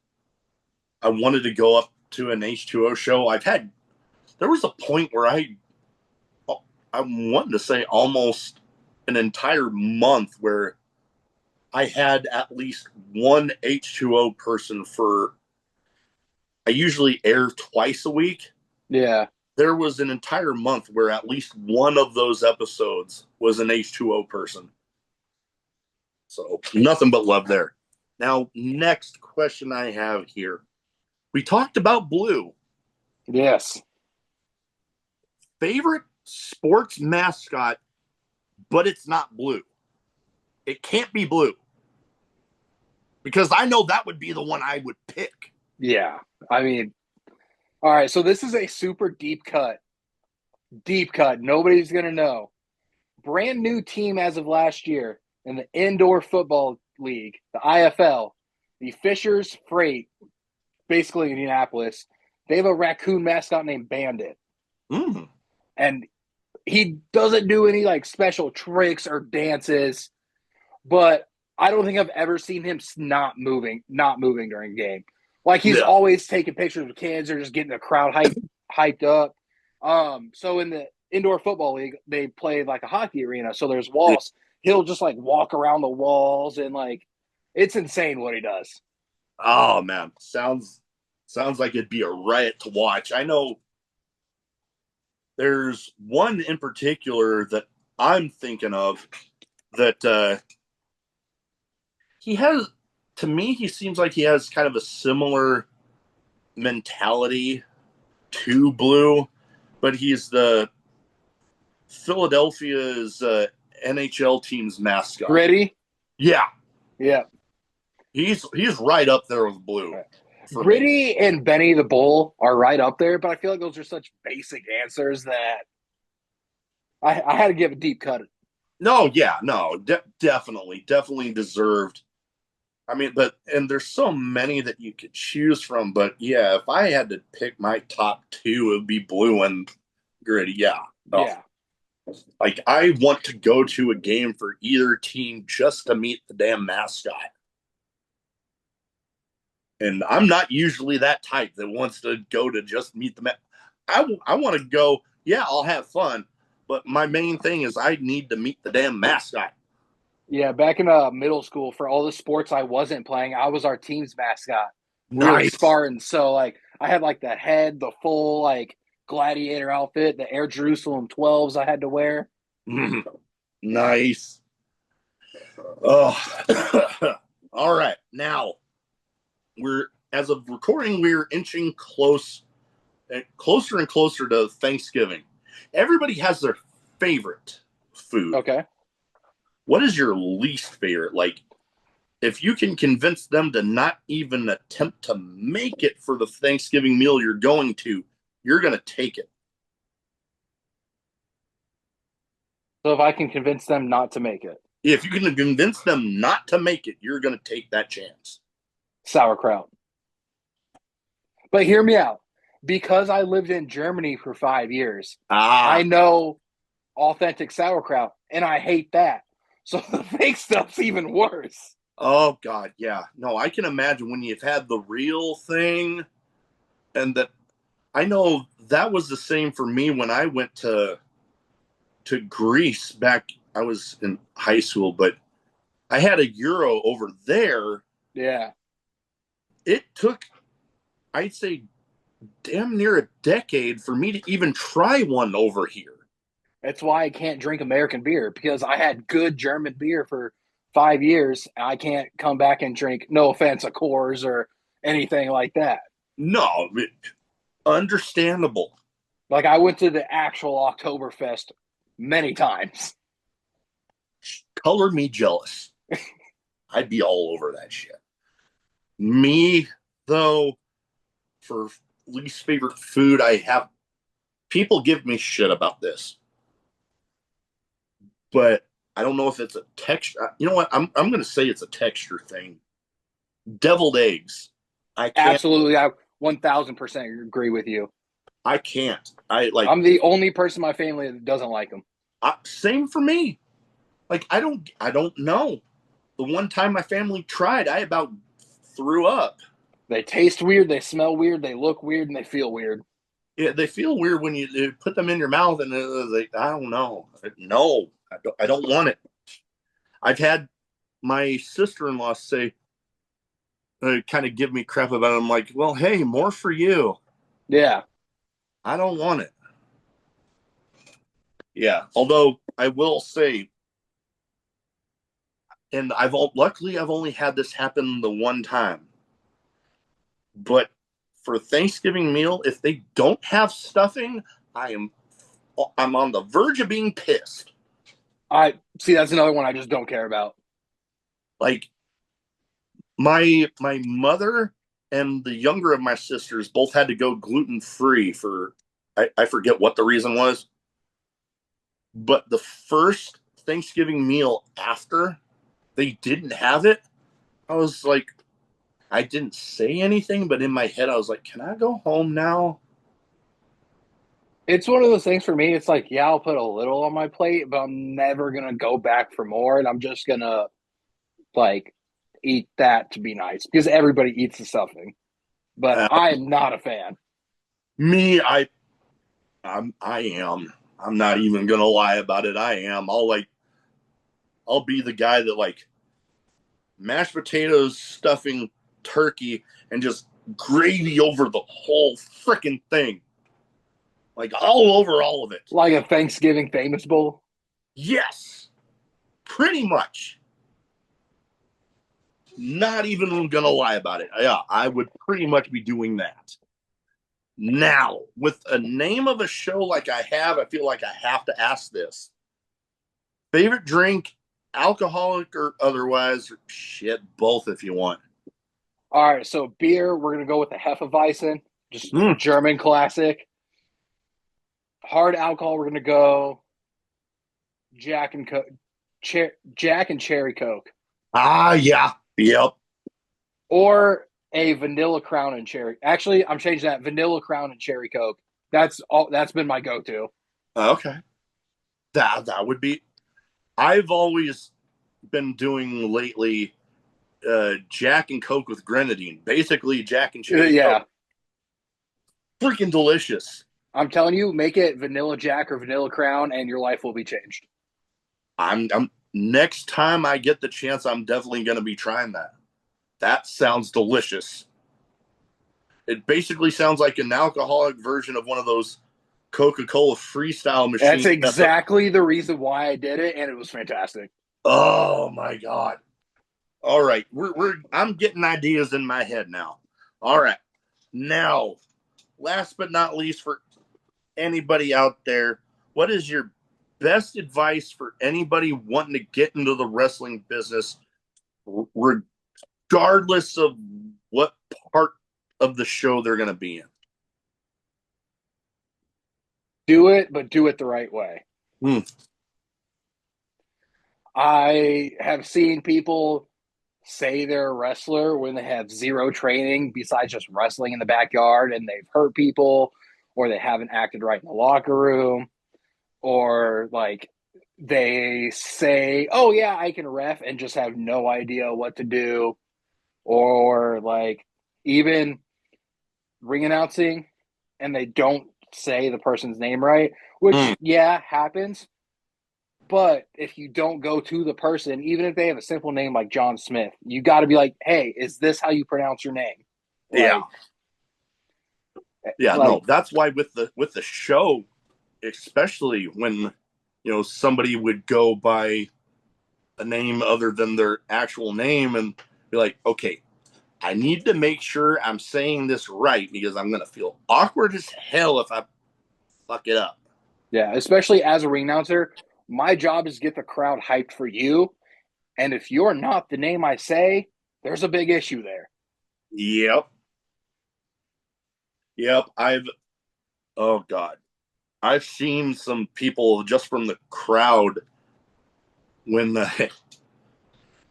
I wanted to go up to an H2O show. There was a point where I'm wanting to say almost an entire month where I had at least one H2O person for, I usually air twice a week. Yeah. There was an entire month where at least one of those episodes was an H2O person. So nothing but love there. Now, next question I have here. We talked about blue. Yes. Favorite sports mascot, but it's not blue. It can't be blue because I know that would be the one I would pick. Yeah. I mean, all right. So this is a super deep cut. Deep cut. Nobody's gonna know. Brand new team as of last year in the Indoor Football League, the IFL, the Fishers Freight, basically Indianapolis. They have a raccoon mascot named Bandit. Mm. And he doesn't do any like special tricks or dances, but I don't think I've ever seen him not moving during a game. Like he's Yeah. always taking pictures with kids or just getting the crowd hyped up. So in the indoor football league, they play like a hockey arena, so there's Yeah. walls. He'll just like walk around the walls and like it's insane what he does. Oh man, sounds like it'd be a riot to watch. I know there's one in particular that I'm thinking of that he has. To me, he seems like he has kind of a similar mentality to Blue, but he's the Philadelphia's NHL team's mascot. Gritty, Yeah, yeah. he's right up there with Blue for me. Gritty and Benny the Bull are right up there, but I feel like those are such basic answers that I had to give a deep cut. No, yeah, no, definitely deserved. I mean, and there's so many that you could choose from, but yeah, if I had to pick my top two, it would be Blue and Gritty. Yeah, oh, Yeah. like I want to go to a game for either team just to meet the damn mascot. And I'm not usually that type that wants to go to just meet the I want to go, yeah, I'll have fun, but my main thing is I need to meet the damn mascot. Yeah, back in middle school, for all the sports I wasn't playing, I was our team's mascot. We were Nice. Spartans, so like I had like the head, the full like gladiator outfit, the Air Jerusalem 12s I had to wear. Nice. Oh, all right. Now we're as of recording, we're inching closer and closer to Thanksgiving. Everybody has their favorite food. Okay. What is your least favorite? Like, if you can convince them to not even attempt to make it for the Thanksgiving meal you're going to, you're going to take it. So if I can convince them not to make it, If you can convince them not to make it, you're going to take that chance. sauerkraut. But hear me out. Because I lived in Germany for 5 years, I Ah, know authentic sauerkraut, and I hate that. So the fake stuff's even worse. oh God, yeah. No, I can imagine when you've had the real thing, and that I know that was the same for me when I went to Greece back. I was in high school, but I had a Euro over there. Yeah. It took, I'd say, damn near a decade for me to even try one over here. That's why I can't drink American beer because I had good German beer for 5 years. I can't come back and drink, no offense, a Coors or anything like that. No, understandable. Like I went to the actual Oktoberfest many times. Color me jealous. I'd be all over that shit. Me, though, for least favorite food, I have people give me shit about this, but I don't know if it's a texture. You know what? I'm going to say it's a texture thing. Deviled eggs. I can't. Absolutely, I 1000% agree with you. I can't. I like. I'm the only person in my family that doesn't like them. Same for me. Like I don't. I don't know. The one time my family tried, I about threw up. They taste weird, they smell weird, they look weird, and they feel weird. Yeah, they feel weird when you put them in your mouth, and like I don't know. No, I don't want it. I've had my sister-in-law say, kind of give me crap about it. I'm like, well, hey, more for you. Yeah. I don't want it. Yeah. Although I will say, and luckily I've only had this happen the one time. But for Thanksgiving meal, if they don't have stuffing, I'm on the verge of being pissed. I see that's another one I just don't care about. Like my mother and the younger of my sisters both had to go gluten free for I forget what the reason was. But the first Thanksgiving meal after they didn't have it, I was like, I didn't say anything, but in my head I was like, can I go home now? It's one of those things for me. It's like, yeah, I'll put a little on my plate, but I'm never gonna go back for more, and I'm just gonna like eat that to be nice because everybody eats the stuffing. But Uh, I'm not a fan. me, I am. I'm not even gonna lie about it. I am. I'll be the guy that like mashed potatoes, stuffing, turkey, and just gravy over the whole freaking thing. Like all over all of it. Like a Thanksgiving famous bowl. Yes. Pretty much. Not even gonna lie about it. Yeah, I would pretty much be doing that. Now, with a name of a show like I have, I feel like I have to ask this. Favorite drink, alcoholic or otherwise? Shit, both if you want. All right, so beer, we're gonna go with the Hefeweizen, just Mm. German classic. Hard alcohol, we're gonna go Jack and Co- Jack and Cherry Coke, Ah, yeah. Yep. or a vanilla Crown and Cherry. Actually, I'm changing that vanilla Crown and Cherry Coke. That's all. That's been my go-to. Okay. That would be. I've always been doing lately Jack and Coke with grenadine. Basically, Jack and Cherry Yeah. Coke. Freaking delicious. I'm telling you, make it vanilla Jack or vanilla Crown, and your life will be changed. I'm next time I get the chance, I'm definitely going to be trying that. That sounds delicious. It basically sounds like an alcoholic version of one of those Coca-Cola freestyle machines. That's exactly the reason why I did it, and it was fantastic. Oh my god! All right, I'm getting ideas in my head now. All right, now, last but not least, for anybody out there, what is your best advice for anybody wanting to get into the wrestling business, regardless of what part of the show they're going to be in? Do it, but do it the right way. I have seen people say they're a wrestler when they have zero training besides just wrestling in the backyard, and they've hurt people, or they haven't acted right in the locker room, or like they say, oh yeah, I can ref, and just have no idea what to do, or like even ring announcing and they don't say the person's name right, which yeah, happens. But if you don't go to the person, even if they have a simple name like John Smith, you got to be like, hey, is this how you pronounce your name? Yeah. Yeah, like, no, that's why with the show, especially when somebody would go by a name other than their actual name and be like, okay, I need to make sure I'm saying this right because I'm gonna feel awkward as hell if I fuck it up. Yeah, especially as a ring announcer, my job is to get the crowd hyped for you. And if you're not the name I say, there's a big issue there. Yep. Oh God. I've seen some people just from the crowd when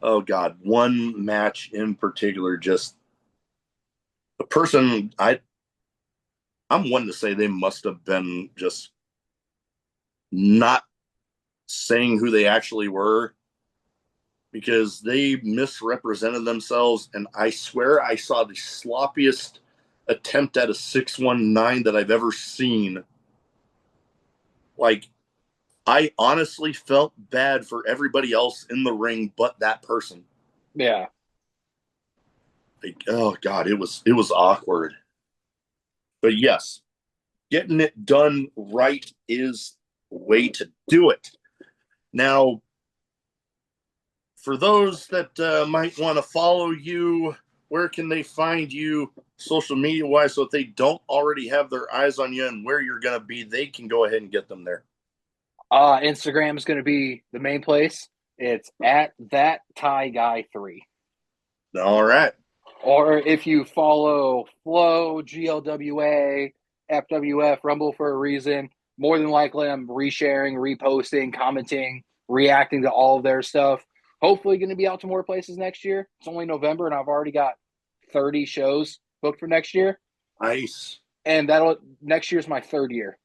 oh God, one match in particular, just the person I'm one to say they must have been just not saying who they actually were because they misrepresented themselves. And I swear I saw the sloppiest attempt at a 619 that I've ever seen. Like, I honestly felt bad for everybody else in the ring but that person. Yeah. Like, oh God, it was awkward. But yes, getting it done right is the way to do it. Now, for those that might want to follow you, where can they find you social media wise? So if they don't already have their eyes on you and where you're going to be, they can go ahead and get them there. Instagram is going to be the main place. It's at that Thai guy 3. All right. Or if you follow Flow, GLWA, FWF, Rumble for a Reason, more than likely I'm resharing, reposting, commenting, reacting to all of their stuff. Hopefully going to be out to more places next year. It's only November and I've already got 30 shows booked for next year. Nice. And next year's my 3rd year.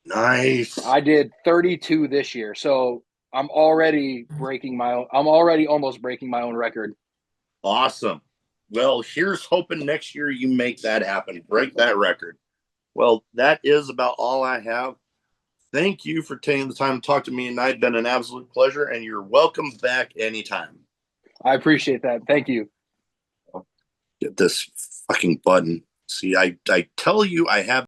Nice. I did 32 this year. So I'm already almost breaking my own record. Awesome. Well, here's hoping next year you make that happen. Break that record. Well, that is about all I have. Thank you for taking the time to talk to me tonight. It's been an absolute pleasure, and you're welcome back anytime. I appreciate that. Thank you. Get this fucking button. See, I tell you I have